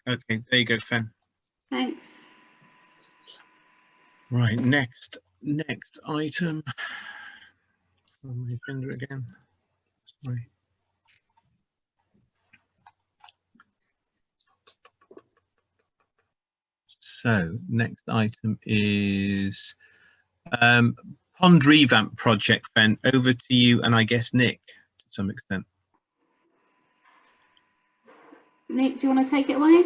Okay, there you go, Fen. Thanks. Right, next item. On my finger again. Sorry. So next item is pond revamp project. Fen, over to you, and I guess Nick to some extent. Nick, do you want to take it away?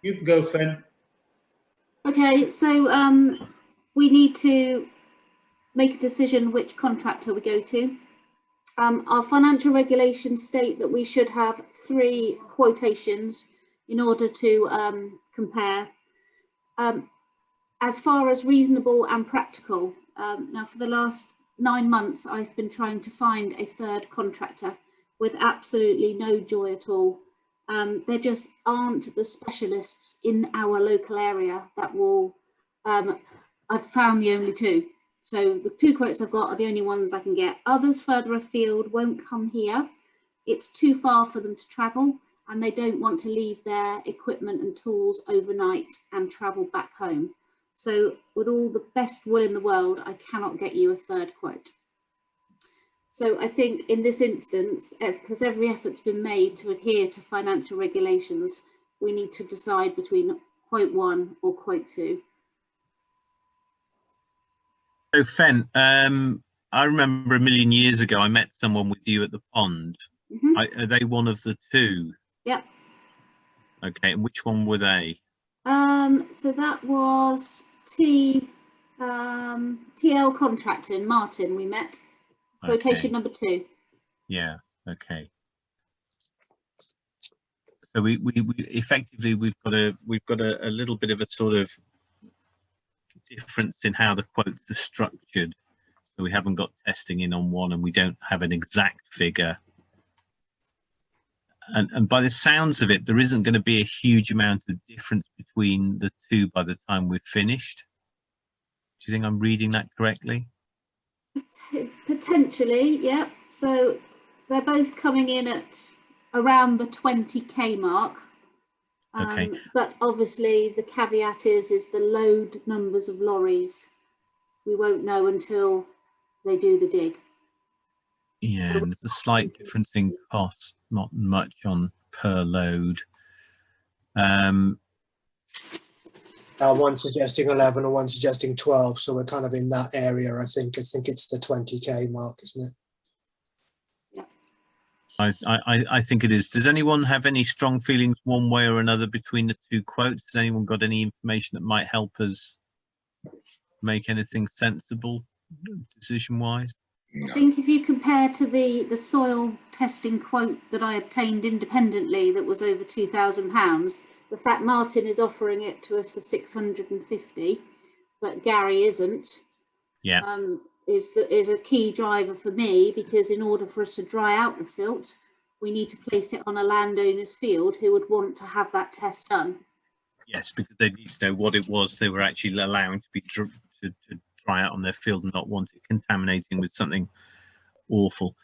You can go, Fen. Okay, so we need to make a decision which contractor we go to. Our financial regulations state that we should have 3 quotations in order to compare. As far as reasonable and practical, now for the last 9 months, I've been trying to find a 3rd contractor with absolutely no joy at all. There just aren't the specialists in our local area that will I've found the only two. So the 2 quotes I've got are the only ones I can get. Others further afield won't come here. It's too far for them to travel, and they don't want to leave their equipment and tools overnight and travel back home. So with all the best will in the world, I cannot get you a 3rd quote. So I think in this instance, because every effort's been made to adhere to financial regulations, we need to decide between quote 1 or quote 2. So Fen, I remember a million years ago, I met someone with you at the pond. Are they one of the 2? Yep. Okay, and which one were they? So that was TL Contracting, Martin, we met. Quotation number 2. Yeah, okay. So we effectively we've got a little bit of a sort of difference in how the quotes are structured. So we haven't got testing in on one, and we don't have an exact figure. And by the sounds of it, there isn't going to be a huge amount of difference between the 2 by the time we've finished. Do you think I'm reading that correctly? Potentially, yeah. So they're both coming in at around the 20k mark. Okay. But obviously the caveat is the load numbers of lorries. We won't know until they do the dig. Yeah, and there's a slight difference in cost, not much on per load. One suggesting 11 and one suggesting 12, so we're kind of in that area. I think it's the 20k mark, isn't it? I think it is. Does anyone have any strong feelings one way or another between the 2 quotes? Has anyone got any information that might help us make anything sensible decision-wise? I think if you compare to the soil testing quote that I obtained independently, that was over £2,000, the fact Martin is offering it to us for 650, but Gary isn't, is a key driver for me, because in order for us to dry out the silt, we need to place it on a landowner's field who would want to have that test done. Yes, because they need to know what it was they were actually allowing to be to dry out on their field and not want it contaminating with something awful.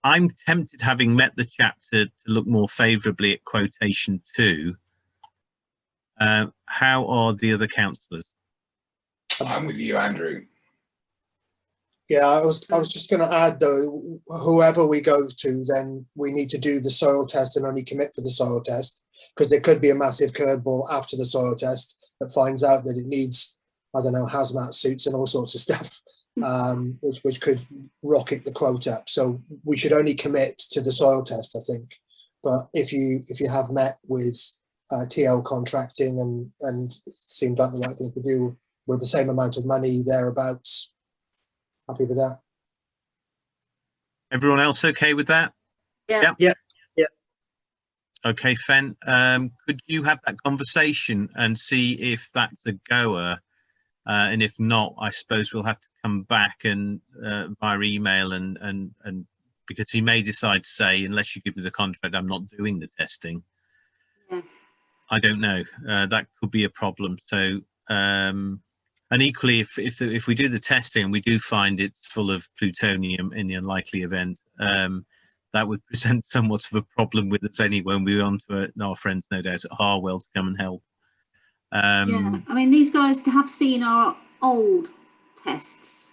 I'm tempted, having met the chap, to look more favourably at quotation 2. How are the other councillors? I'm with you, Andrew. Yeah, I was just going to add though, whoever we go to, then we need to do the soil test and only commit for the soil test, because there could be a massive curveball after the soil test that finds out that it needs, I don't know, hazmat suits and all sorts of stuff, which could rocket the quote up. So we should only commit to the soil test, I think. But if you have met with TL Contracting and it seemed like the right thing to do with the same amount of money thereabouts, happy with that. Everyone else okay with that? Yeah. Yeah. Okay, Fen, could you have that conversation and see if that's a goer? And if not, I suppose we'll have to come back and via email and because he may decide to say, unless you give me the contract, I'm not doing the testing. Yeah. I don't know. That could be a problem. So, and equally, if we do the testing and we do find it's full of plutonium in the unlikely event, that would present somewhat of a problem with us anyway when we want to our friends, no doubt, at Harwell to come and help. Yeah, I mean, these guys have seen our old tests.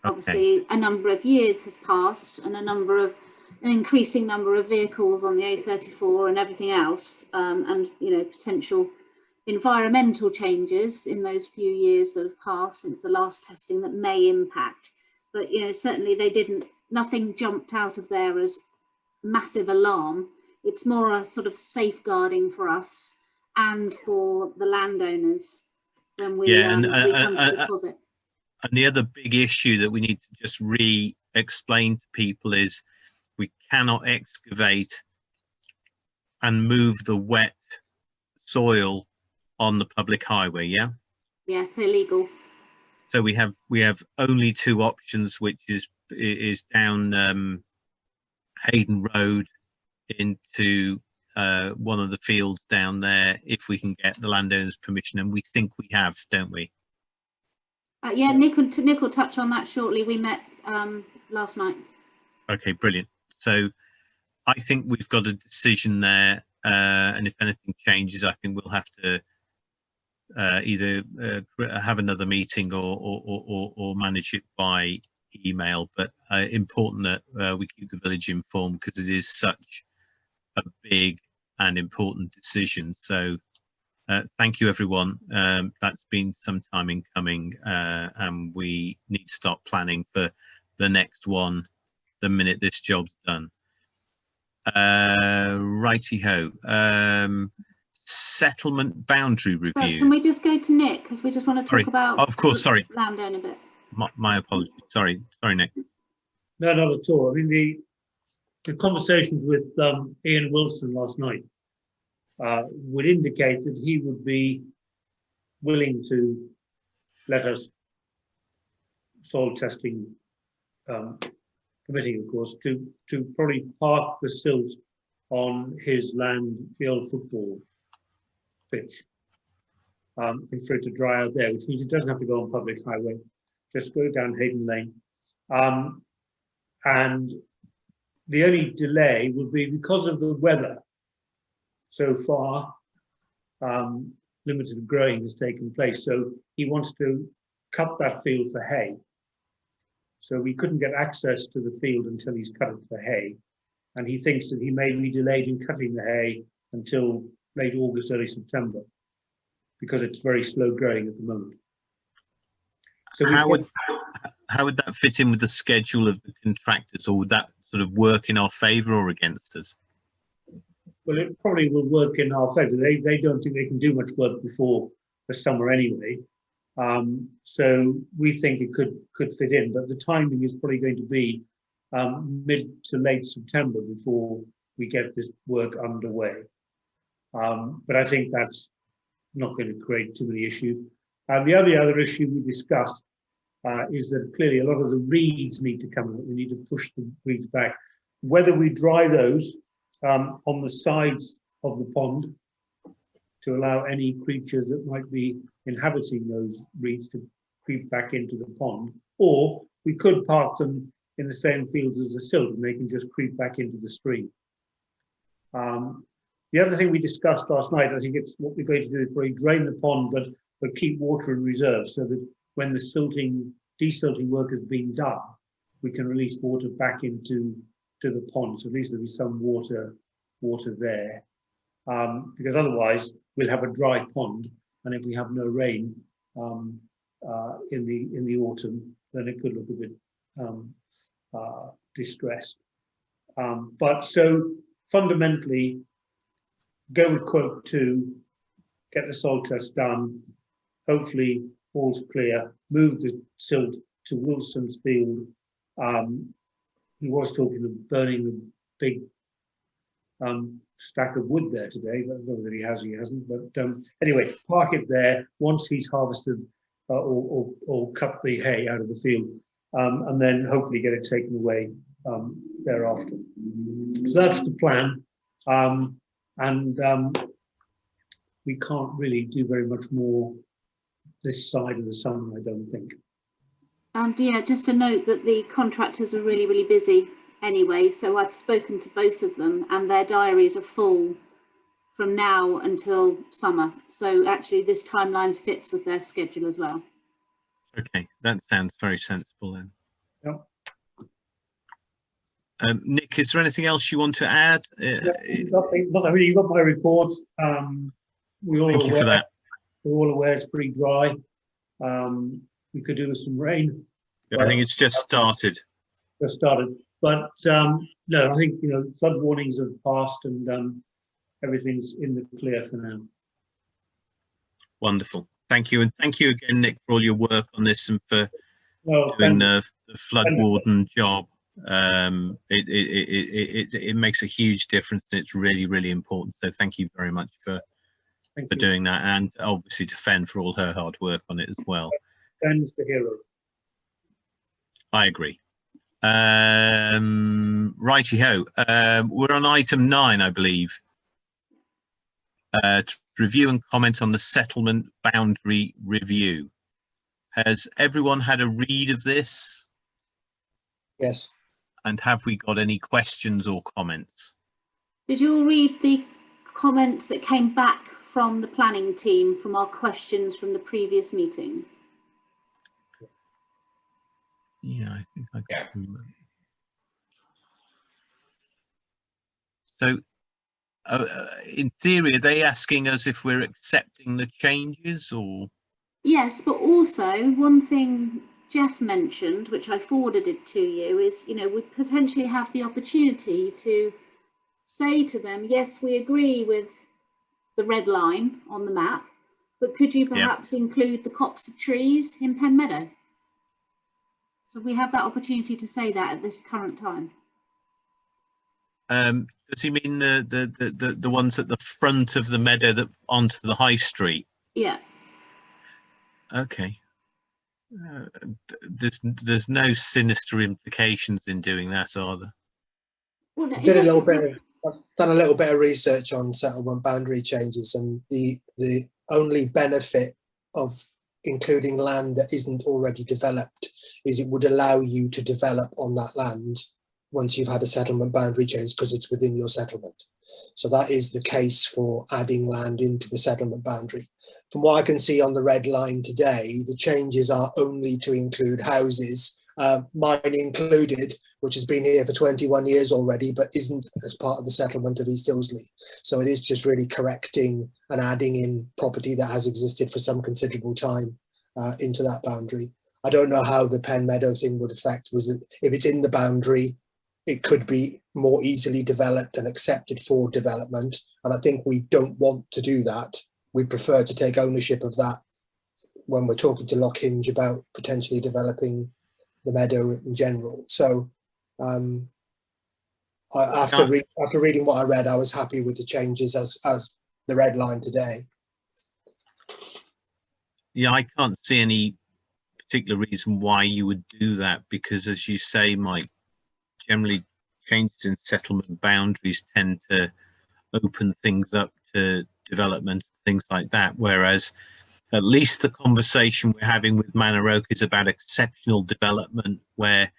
Obviously, a number of years has passed, and an increasing number of vehicles on the A34 and everything else, and potential environmental changes in those few years that have passed since the last testing that may impact. But certainly nothing jumped out of there as massive alarm. It's more a sort of safeguarding for us and for the landowners when we come to deposit. And the other big issue that we need to just re-explain to people is we cannot excavate and move the wet soil on the public highway. Yes, illegal. So we have only 2 options, which is down Hayden Road into one of the fields down there if we can get the landowner's permission, and we think we have, don't we? Yeah, Nick will touch on that shortly. We met last night. Okay, brilliant. So I think we've got a decision there, and if anything changes, I think we'll have to either have another meeting or manage it by email. But important that we keep the village informed, because it is such a big and important decision. So thank you, everyone. That's been some time in coming, and we need to start planning for the next one the minute this job's done. Righty-ho. Settlement boundary review. Right, can we just go to Nick, because we just want to talk about of course, sorry, landowner bit. my apologies. Sorry, Nick. No, not at all. I mean, the conversations with Ian Wilson last night would indicate that he would be willing to let us, soil testing committee, of course, to probably park the silt on his land, the old football pitch, and for it to dry out there, which means it doesn't have to go on public highway, just go down Hayden Lane. And the only delay would be because of the weather. So far, limited growing has taken place. So he wants to cut that field for hay. So we couldn't get access to the field until he's cut it for hay. And he thinks that he may be delayed in cutting the hay until late August, early September, because it's very slow growing at the moment. So how would that fit in with the schedule of the contractors, or would that sort of work in our favour or against us? Well, it probably will work in our favour. They don't think they can do much work before the summer anyway. So we think it could fit in, but the timing is probably going to be mid to late September before we get this work underway. But I think that's not going to create too many issues. The other issue we discussed is that clearly a lot of the reeds need to come out. We need to push the reeds back. Whether we dry those on the sides of the pond to allow any creatures that might be inhabiting those reeds to creep back into the pond, or we could park them in the same field as the silt and they can just creep back into the stream. The other thing we discussed last night, I think it's what we're going to do is probably drain the pond, but keep water in reserve so that when the desilting work has been done, we can release water back into the pond. So at least there'll be some water there, because otherwise we'll have a dry pond, and if we have no rain in the autumn, then it could look a bit distressed. But so fundamentally, go with quote 2, get the soil test done, hopefully all's clear, move the silt to Wilson's field. He was talking of burning the big stack of wood there today, but I don't know whether he has or he hasn't. But anyway, park it there once he's harvested or cut the hay out of the field, and then hopefully get it taken away thereafter. So that's the plan. And we can't really do very much more this side of the summer, I don't think. Yeah, just to note that the contractors are really, really busy anyway. So I've spoken to both of them and their diaries are full from now until summer. So actually this timeline fits with their schedule as well. Okay, that sounds very sensible then. Yep. Nick, is there anything else you want to add? Nothing really. You've got my report. Thank you for that. We're all aware it's pretty dry. We could do with some rain. I think it's just started. Just started. But no, I think, flood warnings have passed and everything's in the clear for now. Wonderful. Thank you. And thank you again, Nick, for all your work on this and for doing the flood warden job. It makes a huge difference. It's really, really important. So thank you very much for doing that, and obviously to Fen for all her hard work on it as well. Fen's the hero. I agree. Righty ho. We're on item 9, I believe. To review and comment on the settlement boundary review. Has everyone had a read of this? Yes. And have we got any questions or comments? Did you all read the comments that came back from the planning team from our questions from the previous meeting? Yeah, I think I got them. So, in theory, are they asking us if we're accepting the changes or? Yes, but also one thing Jeff mentioned, which I forwarded it to you, is, you know, we potentially have the opportunity to say to them, yes, we agree with the red line on the map, but could you perhaps include the copse of trees in Pen Meadow? So we have that opportunity to say that at this current time. Does he mean the ones at the front of the meadow that onto the high street? Yeah. Okay. There's no sinister implications in doing that, are there? Well, I've done a little bit of research on settlement boundary changes, and the only benefit of including land that isn't already developed is it would allow you to develop on that land once you've had a settlement boundary change, because it's within your settlement. So that is the case for adding land into the settlement boundary. From what I can see on the red line today, the changes are only to include houses, mine included, which has been here for 21 years already, but isn't as part of the settlement of East Ilsley. So it is just really correcting and adding in property that has existed for some considerable time into that boundary. I don't know how the Pen Meadow thing would affect. If it's in the boundary, it could be more easily developed and accepted for development. And I think we don't want to do that. We prefer to take ownership of that when we're talking to Lockhinge about potentially developing the meadow in general. So after reading what I read, I was happy with the changes as the red line today. Yeah, I can't see any particular reason why you would do that, because as you say, Mike, generally changes in settlement boundaries tend to open things up to development, things like that, whereas at least the conversation we're having with Manor Oak is about exceptional development where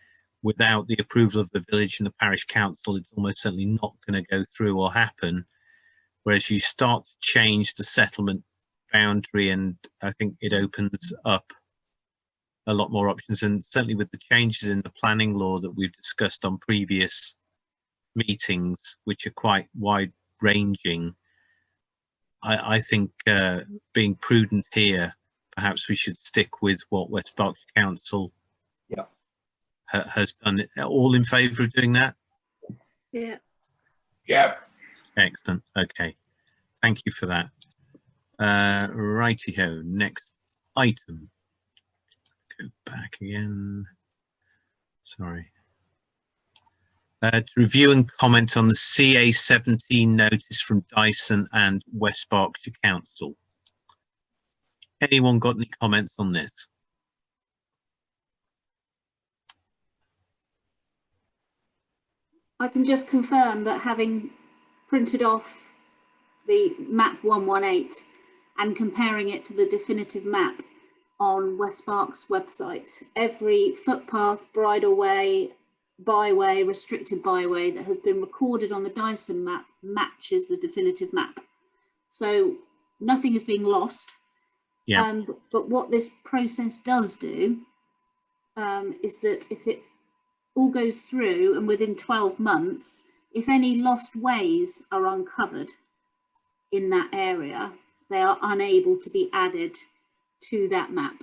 without the approval of the village and the parish council, it's almost certainly not going to go through or happen. Whereas you start to change the settlement boundary, and I think it opens up a lot more options. And certainly with the changes in the planning law that we've discussed on previous meetings, which are quite wide ranging, I think being prudent here, perhaps we should stick with what West Berkshire Council has done. All in favour of doing that? Yeah. Yeah. Excellent. Okay. Thank you for that. Righty-ho. Next item. Go back again. Sorry. To review and comment on the CA17 notice from Dyson and West Berkshire Council. Anyone got any comments on this? I can just confirm that having printed off the map 118 and comparing it to the definitive map on West Berk's website, every footpath, bridleway, byway, restricted byway that has been recorded on the Dyson map matches the definitive map. So nothing is being lost. Yeah. But what this process does do is that if it all goes through and within 12 months, if any lost ways are uncovered in that area, they are unable to be added to that map.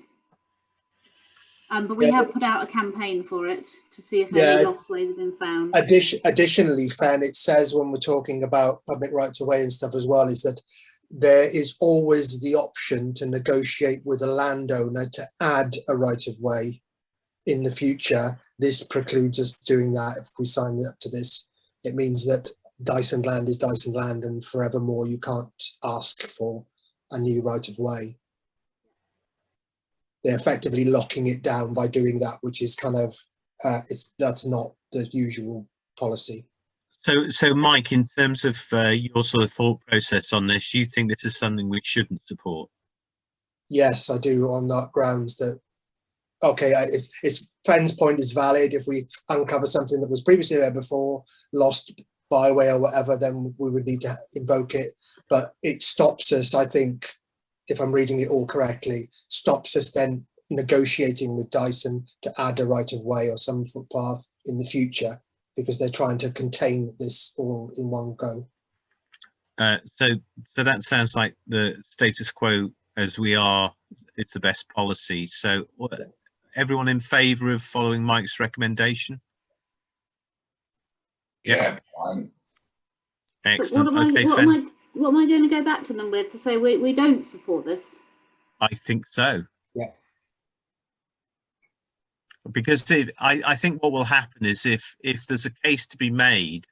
But we have put out a campaign for it to see if any lost ways have been found. Additionally, Fan, it says when we're talking about public rights of way and stuff as well, is that there is always the option to negotiate with a landowner to add a right of way in the future. This precludes us doing that. If we sign up to this, it means that Dyson land is Dyson land, and forevermore you can't ask for a new right of way. They're effectively locking it down by doing that, which is kind of that's not the usual policy. So Mike, in terms of your sort of thought process on this, you think this is something we shouldn't support? Yes, I do, on that grounds that, okay, it's Fenn's point is valid. If we uncover something that was previously there before, lost byway or whatever, then we would need to invoke it. But it stops us, I think, if I'm reading it all correctly, stops us then negotiating with Dyson to add a right of way or some footpath in the future, because they're trying to contain this all in one go. So that sounds like the status quo as we are is the best policy. So everyone in favour of following Mike's recommendation? Yeah, fine. Excellent. What Okay, am I going to go back to them with to say we don't support this? I think so. Yeah. Because I think what will happen is if there's a case to be made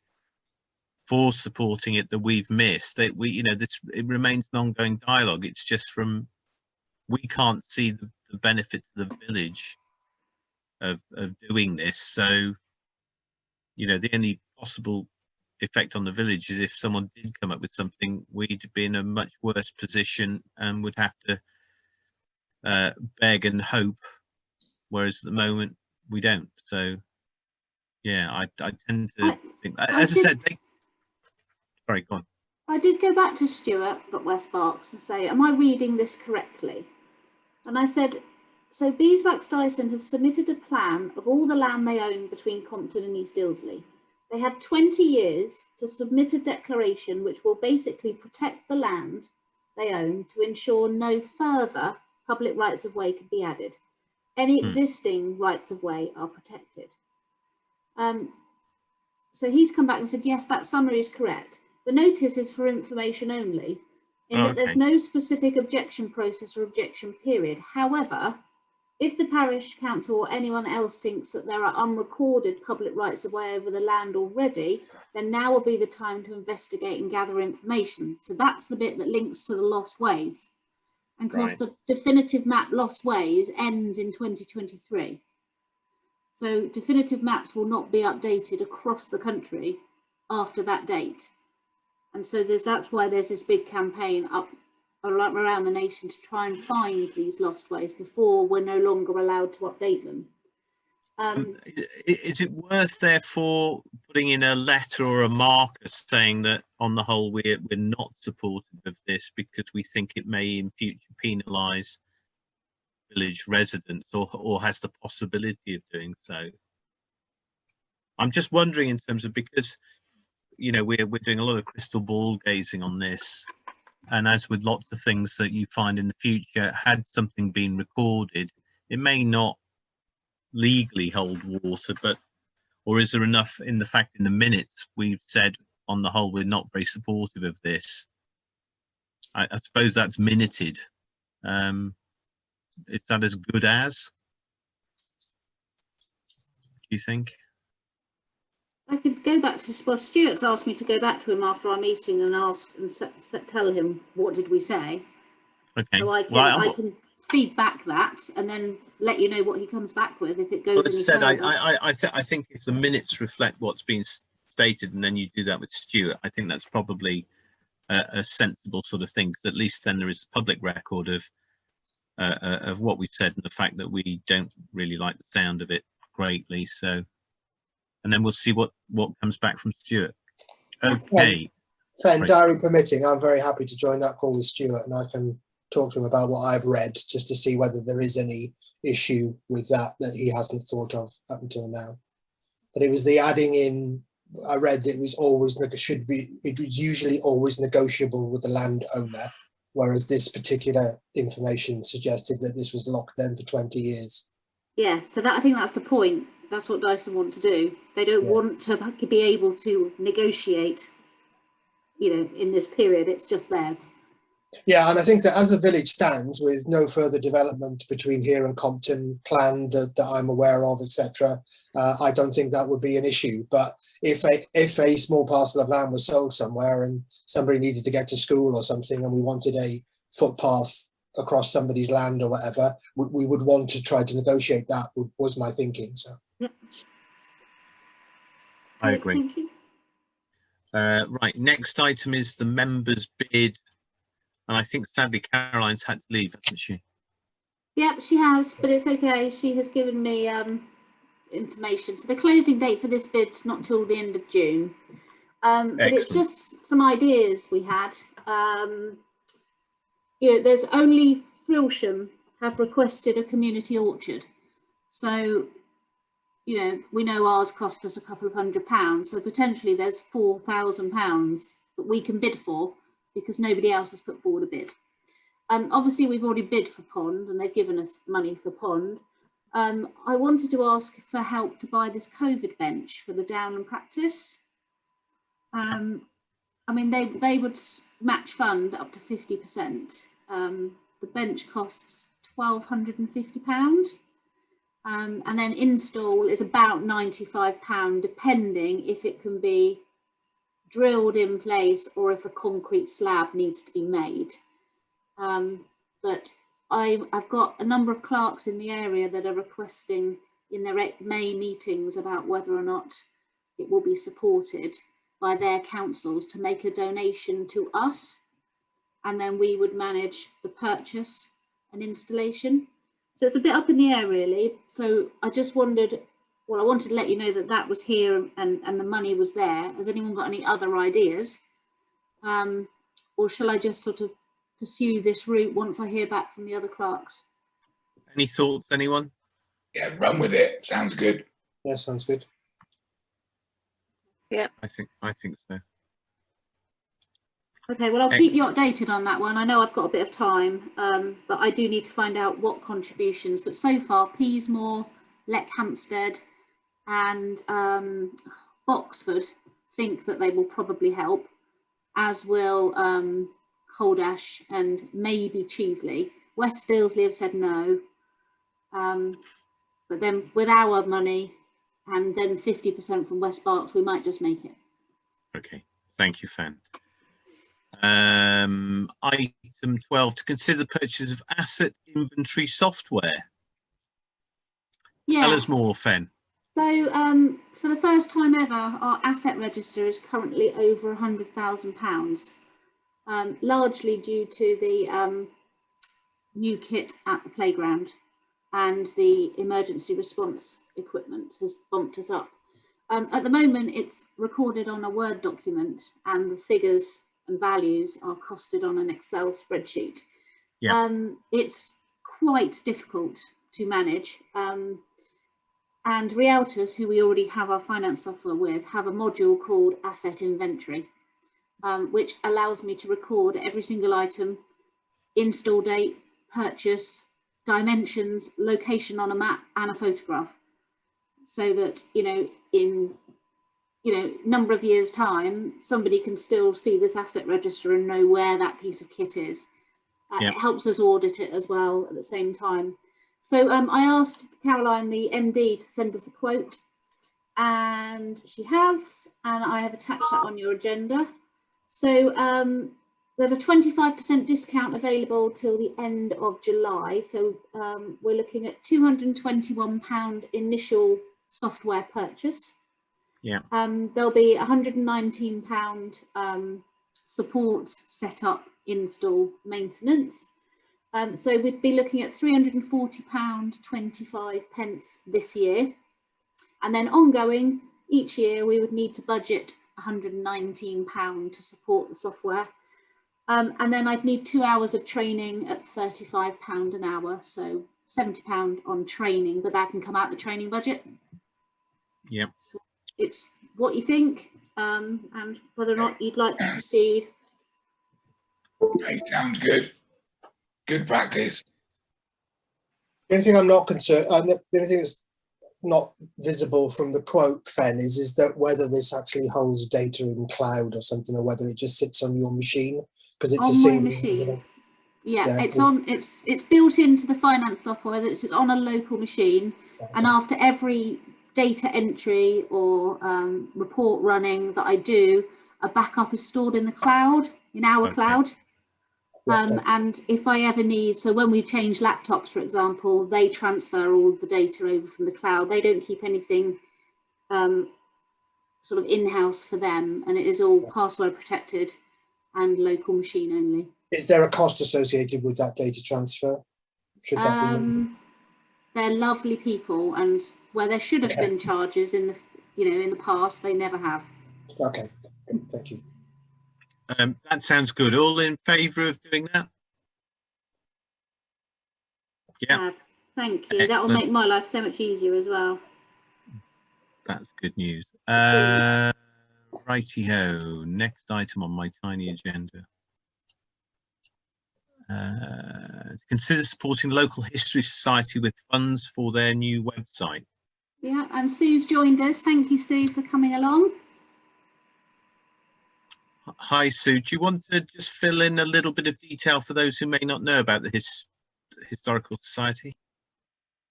for supporting it that we've missed, that it remains an ongoing dialogue. It's just we can't see the benefit to the village of doing this. So, the only possible effect on the village is if someone did come up with something, we'd be in a much worse position and would have to beg and hope, whereas at the moment we don't. So yeah, I tend to think, as I said, sorry, go on. I did go back to Stuart at West Berks and say, am I reading this correctly? And I said, so Beeswax Dyson have submitted a plan of all the land they own between Compton and East Ilsley. They have 20 years to submit a declaration which will basically protect the land they own to ensure no further public rights of way can be added. Any existing rights of way are protected. So he's come back and said, yes, that summary is correct. The notice is for information only, in that there's no specific objection process or objection period. However, if the parish council or anyone else thinks that there are unrecorded public rights of way over the land already, then now will be the time to investigate and gather information. So that's the bit that links to the lost ways. And of course, the definitive map lost ways ends in 2023. So definitive maps will not be updated across the country after that date. And so that's why there's this big campaign up around the nation to try and find these lost ways before we're no longer allowed to update them. Is it worth therefore putting in a letter or a marker saying that on the whole we're not supportive of this because we think it may in future penalise village residents or has the possibility of doing so? I'm just wondering in terms of, because we're doing a lot of crystal ball gazing on this, and as with lots of things that you find in the future, had something been recorded, it may not legally hold water, or is there enough in the fact in the minutes we've said on the whole we're not very supportive of this? I suppose that's minuted. Is that as good as? Do you think? I could go back to, well, Stuart's asked me to go back to him after our meeting and ask and tell him what did we say. Okay. So I can feed back that and then let you know what he comes back with if it goes. Well, as I said, I think if the minutes reflect what's been stated and then you do that with Stuart, I think that's probably a sensible sort of thing, because at least then there is a public record of what we said and the fact that we don't really like the sound of it greatly. So, and then we'll see what comes back from Stuart. Okay. Fen, diary permitting, I'm very happy to join that call with Stuart, and I can talk to him about what I've read just to see whether there is any issue with that he hasn't thought of up until now. But it was the adding in. I read that it was always it was usually always negotiable with the landowner, whereas this particular information suggested that this was locked then for 20 years. Yeah, so I think that's the point. That's what Dyson want to do. They don't want to be able to negotiate, in this period. It's just theirs. Yeah, and I think that as the village stands, with no further development between here and Compton planned that I'm aware of, etc., I don't think that would be an issue. But if a small parcel of land was sold somewhere and somebody needed to get to school or something, and we wanted a footpath across somebody's land or whatever, we would want to try to negotiate that. Was my thinking. So. Yep. I agree. Thank you. Right, next item is the members' bid. And I think sadly Caroline's had to leave, hasn't she? Yep, she has, but it's okay. She has given me information. So the closing date for this bid's not till the end of June. But it's just some ideas we had. You know, there's only Frilsham have requested a community orchard. So, you know, we know ours cost us a couple of £100. So potentially there's £4,000 that we can bid for because nobody else has put forward a bid. Obviously we've already bid for pond and they've given us money for pond. I wanted to ask for help to buy this COVID bench for the Downland practice. I mean, they would match fund up to 50%. The bench costs £1,250. And then install is about £95, depending if it can be drilled in place or if a concrete slab needs to be made. But I've got a number of clerks in the area that are requesting in their May meetings about whether or not it will be supported by their councils to make a donation to us, and then we would manage the purchase and installation. So it's a bit up in the air really. So I just wondered, well, I wanted to let you know that that was here and the money was there. Has anyone got any other ideas? Or shall I just sort of pursue this route once I hear back from the other clerks? Any thoughts, anyone? Yeah, run with it. Sounds good. Yeah, sounds good. Yeah, I think so. Okay, well, I'll keep you updated on that one. I know I've got a bit of time, but I do need to find out what contributions. But so far, Peasmore, Leckhampstead and Boxford think that they will probably help, as will Coldash and maybe Cheveley. West Ilsley have said no. But then with our money and then 50% from West Berks, we might just make it. Okay, thank you, Fan. Item 12, to consider the purchase of asset inventory software. Yeah. Tell us more, Fen. So for the first time ever, our asset register is currently over £100,000, largely due to the new kit at the playground, and the emergency response equipment has bumped us up. At the moment, it's recorded on a Word document and the figures and values are costed on an Excel spreadsheet. Yeah. It's quite difficult to manage. And Realtors, who we already have our finance software with, have a module called Asset Inventory, which allows me to record every single item, install date, purchase, dimensions, location on a map and a photograph, so that, you know, in number of years time, somebody can still see this asset register and know where that piece of kit is. It helps us audit it as well at the same time. So I asked Caroline, the MD, to send us a quote, and she has, and I have attached that on your agenda. So there's a 25% discount available till the end of July. So we're looking at £221 initial software purchase. Yeah. There'll be £119 support, setup, install, maintenance. So we'd be looking at £340.25 this year. And then ongoing, each year we would need to budget £119 to support the software. And then I'd need 2 hours of training at £35 an hour. So £70 on training, but that can come out the training budget. Yeah. So it's what you think, and whether or not you'd like to proceed. Hey, sounds good. Good practice. The only thing I'm not concerned, the only thing that's not visible from the quote, Fen, is that whether this actually holds data in cloud or something, or whether it just sits on your machine, because it's on a single machine. Yeah, it's built into the finance software. That it's on a local machine, and after every data entry or report running that I do, a backup is stored in the cloud, in our cloud. And if I ever need, so when we change laptops, for example, they transfer all the data over from the cloud. They don't keep anything sort of in-house for them, and it is all password protected and local machine only. Is there a cost associated with that data transfer? Should that be? They're lovely people, and where there should have been charges in the, in the past, they never have. Okay, thank you. That sounds good. All in favour of doing that? Yeah. Thank you. That will make my life so much easier as well. That's good news. Righty-ho. Next item on my tiny agenda. Consider supporting local history society with funds for their new website. Yeah, and Sue's joined us. Thank you, Sue, for coming along. Hi, Sue. Do you want to just fill in a little bit of detail for those who may not know about the Historical Society?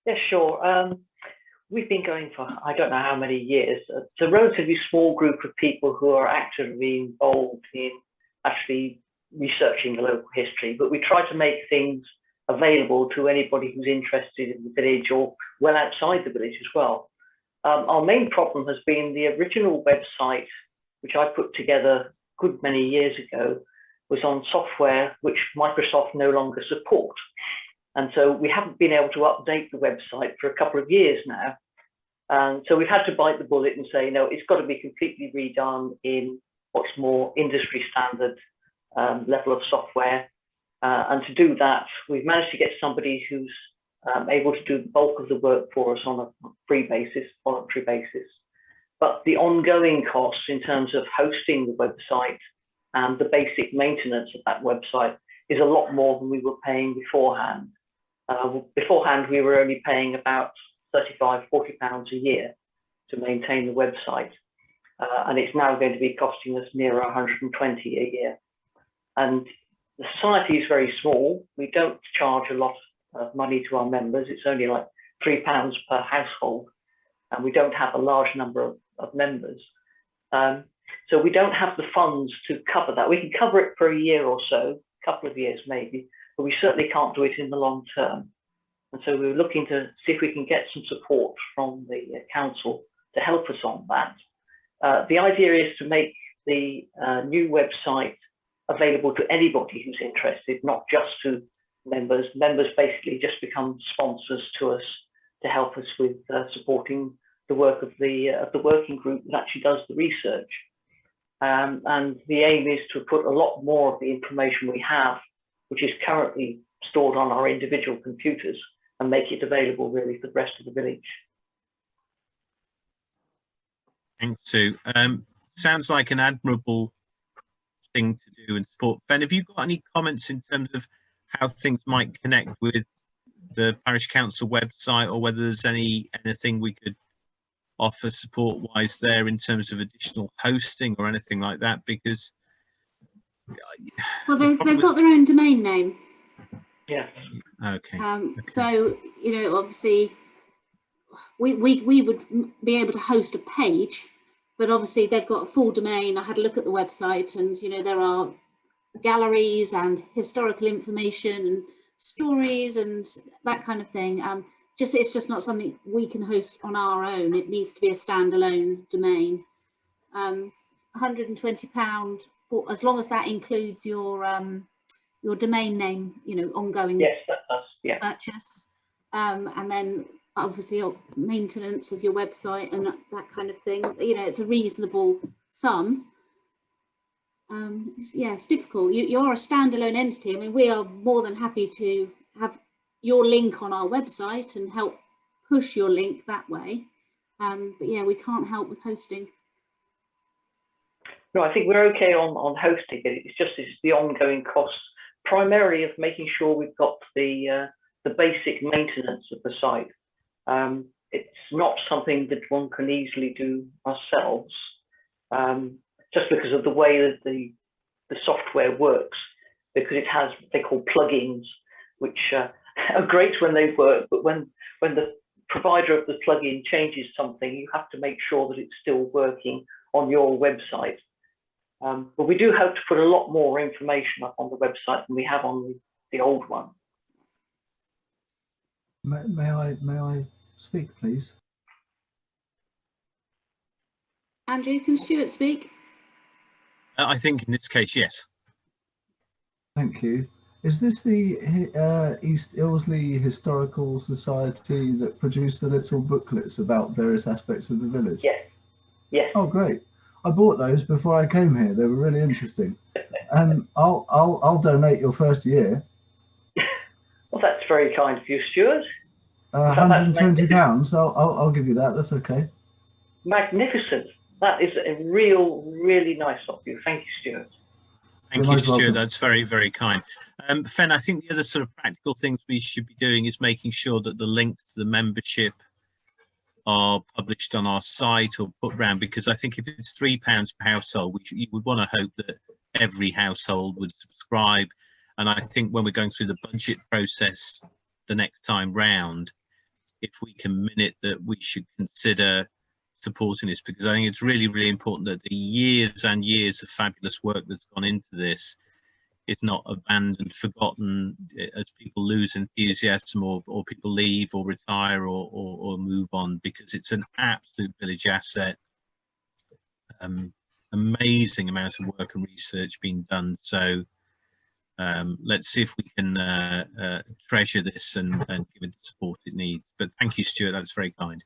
Yeah, sure. We've been going for, I don't know how many years. It's a relatively small group of people who are actively involved in actually researching the local history, but we try to make things available to anybody who's interested in the village or well outside the village as well. Our main problem has been the original website, which I put together a good many years ago, was on software which Microsoft no longer support. And so we haven't been able to update the website for a couple of years now. And so we've had to bite the bullet and say, no, it's got to be completely redone in what's more industry standard level of software. And to do that, we've managed to get somebody who's able to do the bulk of the work for us on a free basis, voluntary basis. But the ongoing costs in terms of hosting the website and the basic maintenance of that website is a lot more than we were paying beforehand. Beforehand, we were only paying about £35, £40 a year to maintain the website. And it's now going to be costing us near 120 a year. And the society is very small. We don't charge a lot of money to our members. It's only like £3 per household. And we don't have a large number of members. So we don't have the funds to cover that. We can cover it for a year or so, a couple of years maybe, but we certainly can't do it in the long term. And so we were looking to see if we can get some support from the council to help us on that. The idea is to make the new website available to anybody who's interested, not just to members. Members basically just become sponsors to us to help us with supporting the work of the working group that actually does the research. And the aim is to put a lot more of the information we have, which is currently stored on our individual computers, and make it available really for the rest of the village. Thanks, Sue. Sounds like an admirable thing to do and support. Ben, have you got any comments in terms of how things might connect with the parish council website, or whether there's anything we could offer support wise there in terms of additional hosting or anything like that? Because well, they've got their own domain name. Yeah. Okay. So obviously we would be able to host a page, but obviously they've got a full domain. I had a look at the website, and there are galleries and historical information and stories and that kind of thing. It's just not something we can host on our own. It needs to be a standalone domain. £120 for, as long as that includes your domain name, ongoing purchase, and then obviously maintenance of your website and that kind of thing. It's a reasonable sum. It's difficult. You're a standalone entity. I mean, we are more than happy to have your link on our website and help push your link that way. But yeah, we can't help with hosting. No, I think we're okay on hosting it. It's the ongoing costs, primarily of making sure we've got the basic maintenance of the site. It's not something that one can easily do ourselves, just because of the way that the software works, because it has what they call plugins, which are great when they work, but when the provider of the plugin changes something, you have to make sure that it's still working on your website. But we do hope to put a lot more information up on the website than we have on the old one. May I speak, please? Andrew, can Stuart speak? I think in this case, yes. Thank you. Is this the East Ilsley Historical Society that produced the little booklets about various aspects of the village? Yes. Yes. Oh, great! I bought those before I came here. They were really interesting. I'll donate your first year. Well, that's very kind of you, Stuart. £120. I'll give you that. That's okay. Magnificent. That is a really nice of you. Thank you, Stuart. Thank you, Stuart. That's very, very kind. Fen, I think the other sort of practical things we should be doing is making sure that the links to the membership are published on our site or put round, because I think if it's £3 per household, you would want to hope that every household would subscribe. And I think when we're going through the budget process the next time round, if we can minute that, we should consider supporting this, because I think it's really, really important that the years and years of fabulous work that's gone into this is not abandoned, forgotten as people lose enthusiasm or people leave or retire or move on, because it's an absolute village asset. Amazing amount of work and research being done. So let's see if we can treasure this and give it the support it needs. But thank you, Stuart, that's very kind.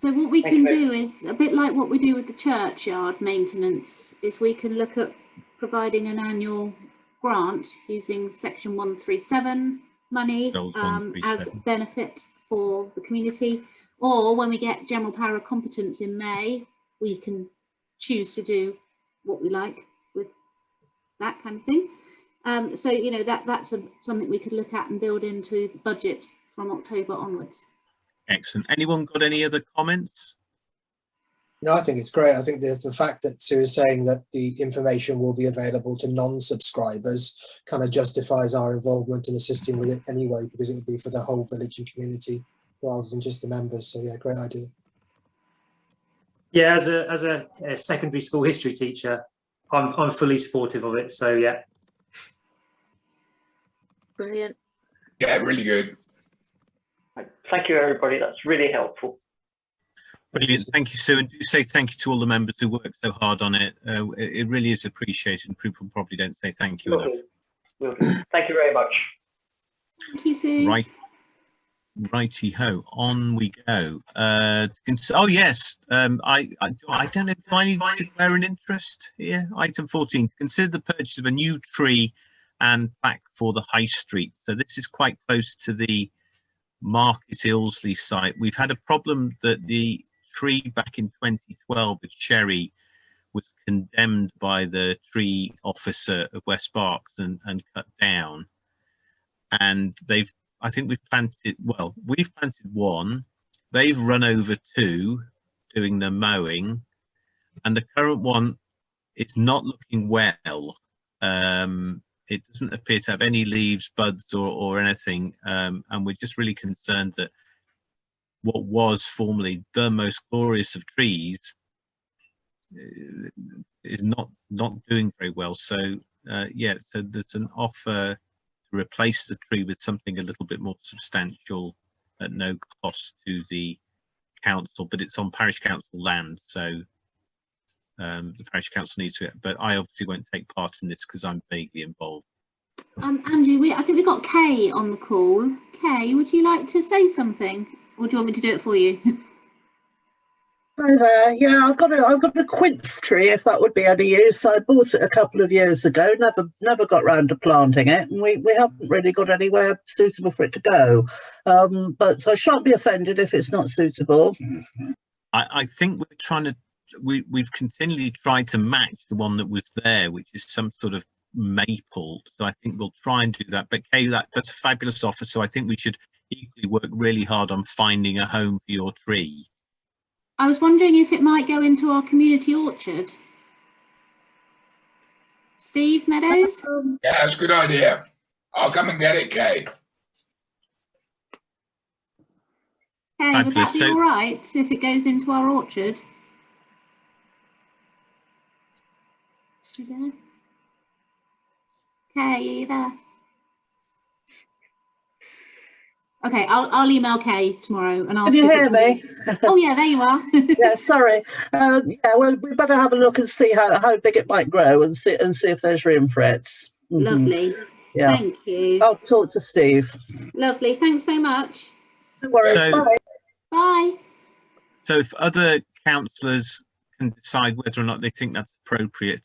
So what we can do is a bit like what we do with the churchyard maintenance, is we can look at providing an annual grant using section 137 money as benefit for the community, or when we get general power of competence in May, we can choose to do what we like with that kind of thing. So you know, that's something we could look at and build into the budget from October onwards. Excellent. Anyone got any other comments? No, I think it's great. I think the fact that Sue is saying that the information will be available to non-subscribers kind of justifies our involvement in assisting with it anyway, because it would be for the whole village and community rather than just the members. So yeah, great idea. Yeah, as a secondary school history teacher, I'm fully supportive of it. So yeah. Brilliant. Yeah, really good. Thank you, everybody. That's really helpful. Brilliant. Thank you, Sue. And do say thank you to all the members who worked so hard on it. It really is appreciated. People probably don't say thank you enough. Will do. Thank you very much. Thank you, Sue. Right. Righty ho, on we go. Oh yes, I don't know, do I need to declare an interest here? Item 14, to consider the purchase of a new tree and plaque for the High Street. So this is quite close to the Market Ilsley site. We've had a problem that the tree back in 2012 at Cherry was condemned by the tree officer of West Berks and cut down. And I think we've planted one, they've run over two doing the mowing, and the current one is not looking well. It doesn't appear to have any leaves, buds or anything, and we're just really concerned that what was formerly the most glorious of trees is not doing very well. So yeah, so there's an offer to replace the tree with something a little bit more substantial at no cost to the council, but it's on parish council land, so the parish council needs to, but I obviously won't take part in this because I'm vaguely involved. Andrew, I think we've got Kay on the call. Kay, would you like to say something, or do you want me to do it for you? Hi there. Yeah, I've got a quince tree, if that would be any use. I bought it a couple of years ago, never got round to planting it, and we haven't really got anywhere suitable for it to go. But I shan't be offended if it's not suitable. I think we're trying to, we've continually tried to match the one that was there, which is some sort of maple. So I think we'll try and do that. But Kay, that's a fabulous offer. So I think we should equally work really hard on finding a home for your tree. I was wondering if it might go into our community orchard. Steve Meadows? Yeah, that's a good idea. I'll come and get it, Kay. Kay, would that be all right if it goes into our orchard? Is she there? Kay, are you there? Okay, I'll email Kay tomorrow and ask. Can you hear me? Oh yeah, there you are. Yeah, sorry. Yeah, well, we better have a look and see how big it might grow and see if there's room for it. Lovely. Yeah. Thank you. I'll talk to Steve. Lovely. Thanks so much. No worries. So- Bye. Bye. So if other councillors can decide whether or not they think that's appropriate,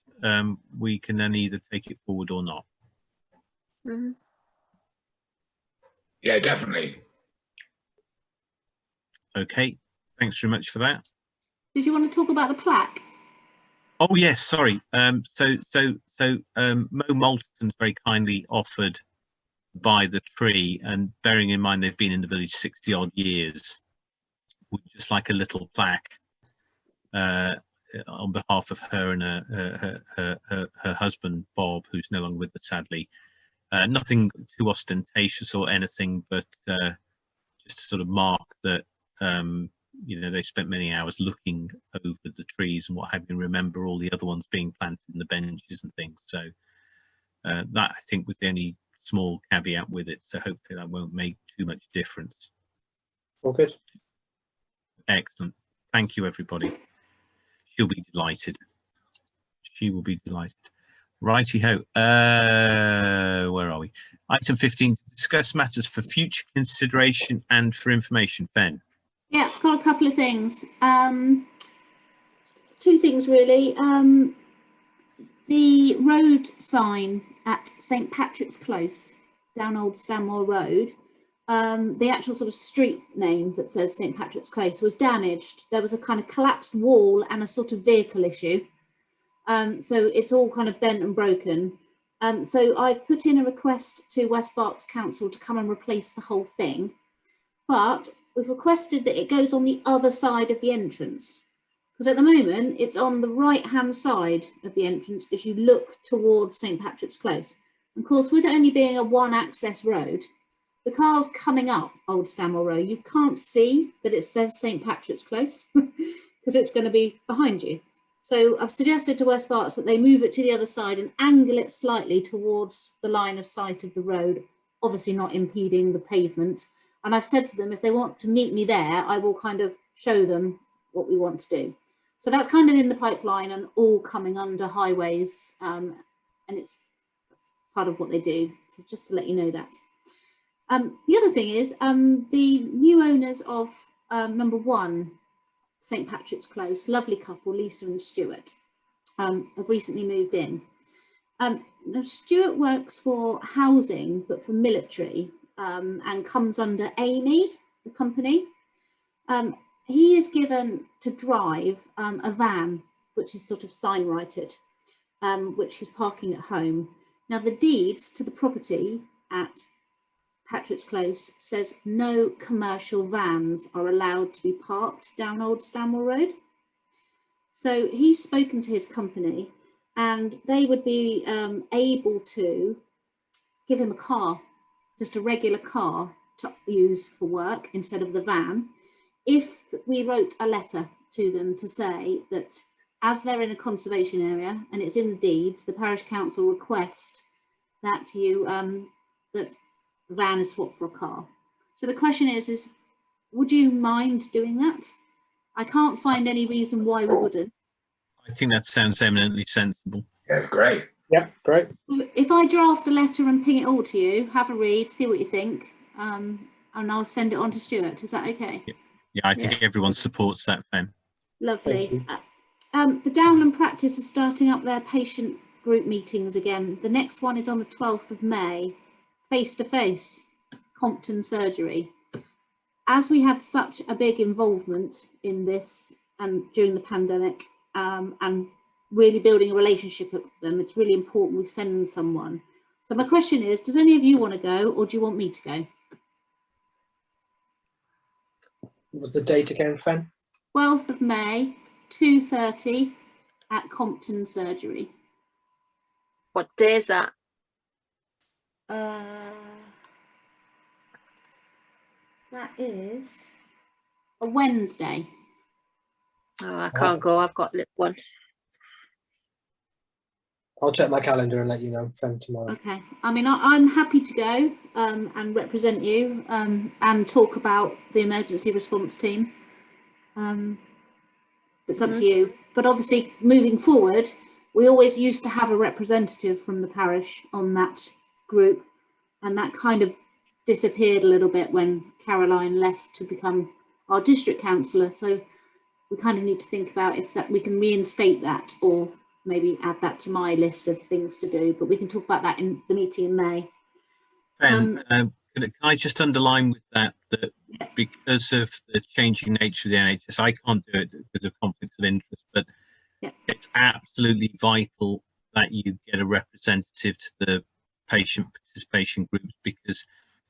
we can then either take it forward or not. Mhm. Yeah, definitely. Okay, thanks very much for that. Did you want to talk about the plaque? Oh yes, sorry. So Mo Moulton's very kindly offered to buy the tree, and bearing in mind they've been in the village 60 odd years, would just like a little plaque on behalf of her and her husband Bob, who's no longer with us sadly. Nothing too ostentatious or anything, but just to sort of mark that you know, they spent many hours looking over the trees and what have you, remember all the other ones being planted in the benches and things. So that I think was the only small caveat with it. So hopefully that won't make too much difference. All good. Excellent. Thank you, everybody. She'll be delighted. She will be delighted. Righty ho. Where are we? Item 15, to discuss matters for future consideration and for information. Ben. Yeah, got a couple of things. Two things really. The road sign at St Patrick's Close, down Old Stanmore Road, the actual sort of street name that says St Patrick's Close was damaged. There was a kind of collapsed wall and a sort of vehicle issue. So it's all kind of bent and broken. So I've put in a request to West Berks Council to come and replace the whole thing. But we've requested that it goes on the other side of the entrance. Because at the moment, it's on the right-hand side of the entrance as you look towards St Patrick's Close. And of course, with it only being a one-access road, the cars coming up Old Stanmore Road, you can't see that it says St Patrick's Close because it's going to be behind you. So I've suggested to West Berks that they move it to the other side and angle it slightly towards the line of sight of the road, obviously not impeding the pavement. And I've said to them, if they want to meet me there, I will kind of show them what we want to do. So that's kind of in the pipeline and all coming under highways. And it's part of what they do. So just to let you know that. The other thing is the new owners of number 1, St Patrick's Close, lovely couple, Lisa and Stuart, have recently moved in. Now Stuart works for housing, but for military, and comes under Amy, the company. He is given to drive a van, which is sort of sign righted, which he's parking at home. Now the deeds to the property at Patrick's Close says no commercial vans are allowed to be parked down Old Stanmore Road. So he's spoken to his company and they would be able to give him a car, just a regular car to use for work instead of the van, if we wrote a letter to them to say that as they're in a conservation area and it's in the deeds, the parish council request that you that the van is swapped for a car. So the question is would you mind doing that? I can't find any reason why we wouldn't. I think that sounds eminently sensible. Yeah, great. Yep, great. So if I draft a letter and ping it all to you, have a read, see what you think, and I'll send it on to Stuart. Is that okay? Yeah, I think everyone supports that, Ben. Lovely. The Downland practice is starting up their patient group meetings again. The next one is on the 12th of May, face-to-face, Compton Surgery. As we had such a big involvement in this and during the pandemic, and really building a relationship with them, it's really important we send someone. So my question is, does any of you want to go or do you want me to go? What was the date again, Fen? 12th of May, 2:30 at Compton Surgery. What day is that? That is a Wednesday. Oh, I can't go. I've got one. I'll check my calendar and let you know from tomorrow. Okay. I mean, I'm happy to go and represent you and talk about the emergency response team. It's up to you. But obviously, moving forward, we always used to have a representative from the parish on that group, and that kind of disappeared a little bit when Caroline left to become our district councillor. So we kind of need to think about if that we can reinstate that, or maybe add that to my list of things to do. But we can talk about that in the meeting in May. Ben, can I just underline with that because of the changing nature of the NHS, I can't do it because of conflicts of interest, but it's absolutely vital that you get a representative to the patient participation groups, because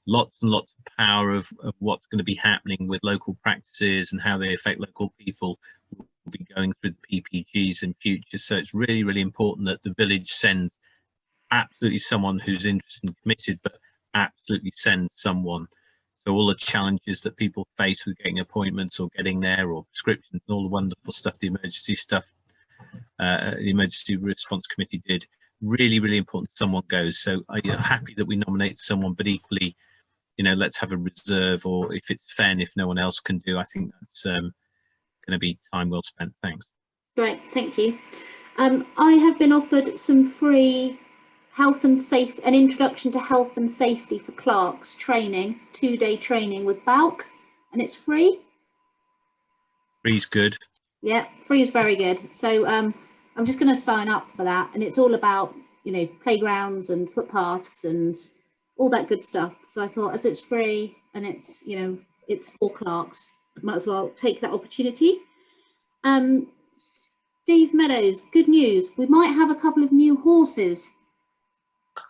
lots and lots of power of what's going to be happening with local practices and how they affect local people will be going through the PPGs in future. So it's really, really important that the village sends absolutely someone who's interested and committed, but absolutely sends someone. So all the challenges that people face with getting appointments or getting there, or prescriptions and all the wonderful stuff, the emergency stuff, the emergency response committee did, really, really important someone goes. So I'm happy that we nominate someone, but equally, you know, let's have a reserve, or if it's fair and if no one else can do, I think that's going to be time well spent. Thanks. Great, thank you. I have been offered some free an introduction to health and safety for clerks training, 2-day training with BAUK, and it's free. Free's good. Yeah, free is very good. So I'm just going to sign up for that, and it's all about, you know, playgrounds and footpaths and all that good stuff. So I thought, as it's free and it's, you know, it's for clerks, might as well take that opportunity. Steve Meadows, good news. We might have a couple of new horses.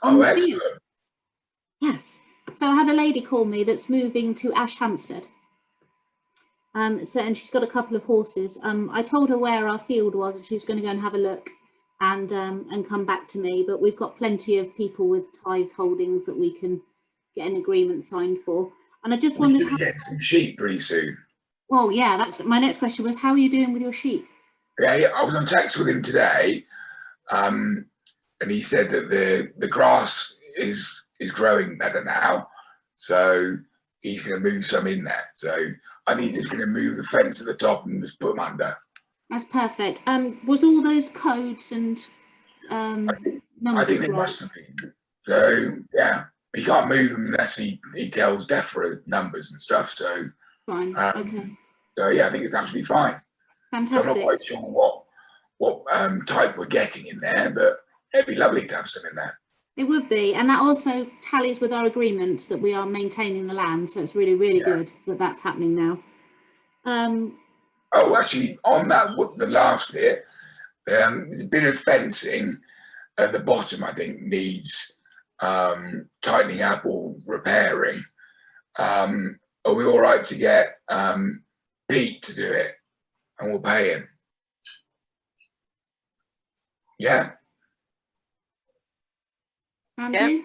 Oh, excellent. Yes. So I had a lady call me that's moving to Ashampstead. And she's got a couple of horses. I told her where our field was, and she was going to go and have a look and come back to me. But we've got plenty of people with tithe holdings that we can get an agreement signed for. And I just wondered how. Get some sheep pretty soon. Well, yeah, that's my next question was, how are you doing with your sheep? Yeah, I was on text with him today, and he said that the grass is growing better now, so he's going to move some in there. So I think he's just going to move the fence at the top and just put them under. That's perfect. Was all those codes and numbers? I think they must have been. So yeah, he can't move them unless he tells DEFRA numbers and stuff. So fine. Okay. So yeah, I think it's absolutely fine. Fantastic. So I'm not quite sure what type we're getting in there, but it'd be lovely to have some in there. It would be, and that also tallies with our agreement that we are maintaining the land. So it's really, really good that that's happening now. Oh, actually, on that, the last bit, there's a bit of fencing at the bottom, I think, needs tightening up or repairing. Are we all right to get Pete to do it, and we'll pay him? Yeah. Andrew?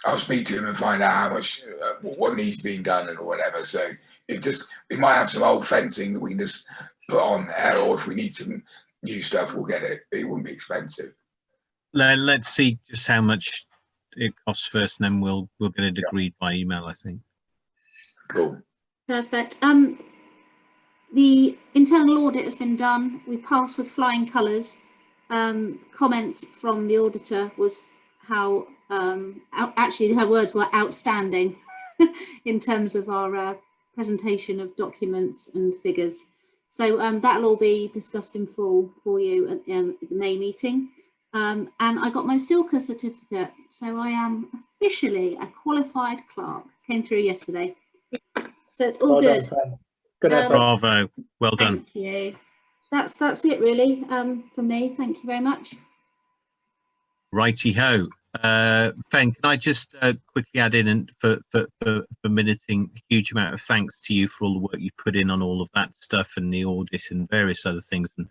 I'll speak to him and find out how much, what needs being done and whatever. So we might have some old fencing that we can just put on there, or if we need some new stuff, we'll get it. It wouldn't be expensive. Let's see just how much it costs first, and then we'll get it agreed by email, I think. Cool. Perfect. The internal audit has been done. We passed with flying colours. Comments from the auditor was how actually her words were outstanding in terms of our presentation of documents and figures. So that'll all be discussed in full for you at the May meeting. And I got my SILCA certificate, so I am officially a qualified clerk. Came through yesterday, so it's all Well good. done, good effort. Bravo, well done. Thank you. That's it really from me. Thank you very much. Righty ho. Fen, can I just quickly add in, and for minuting, a huge amount of thanks to you for all the work you put in on all of that stuff and the audit and various other things. And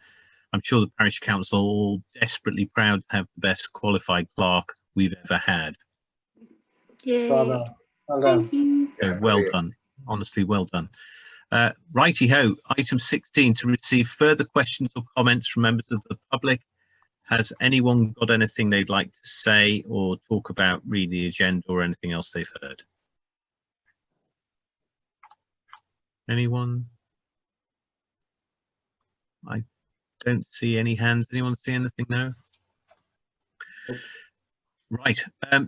I'm sure the parish council are all desperately proud to have the best qualified clerk we've ever had. Yay. Well done. Thank you. So well done. Honestly, well done. Righty ho. Item 16, to receive further questions or comments from members of the public Has anyone got anything they'd like to say or talk about, read the agenda or anything else they've heard? Anyone? I don't see any hands. Anyone see anything now? Right.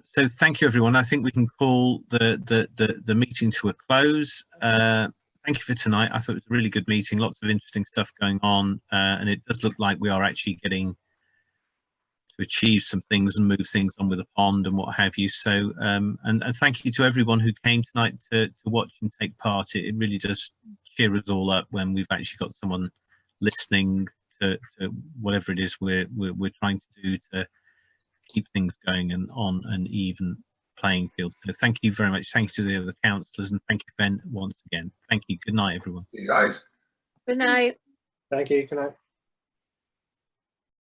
So thank you, everyone. I think we can call the meeting to a close. Thank you for tonight. I thought it was a really good meeting. Lots of interesting stuff going on, and it does look like we are actually getting to achieve some things and move things on with the pond and what have you. So, and thank you to everyone who came tonight to watch and take part. It really does cheer us all up when we've actually got someone listening to whatever it is we're trying to do to keep things going and on an even playing field. So thank you very much. Thanks to the other councillors, and thank you, Ben, once again. Thank you. Good night, everyone. You guys. Good night. Thank you. Good night.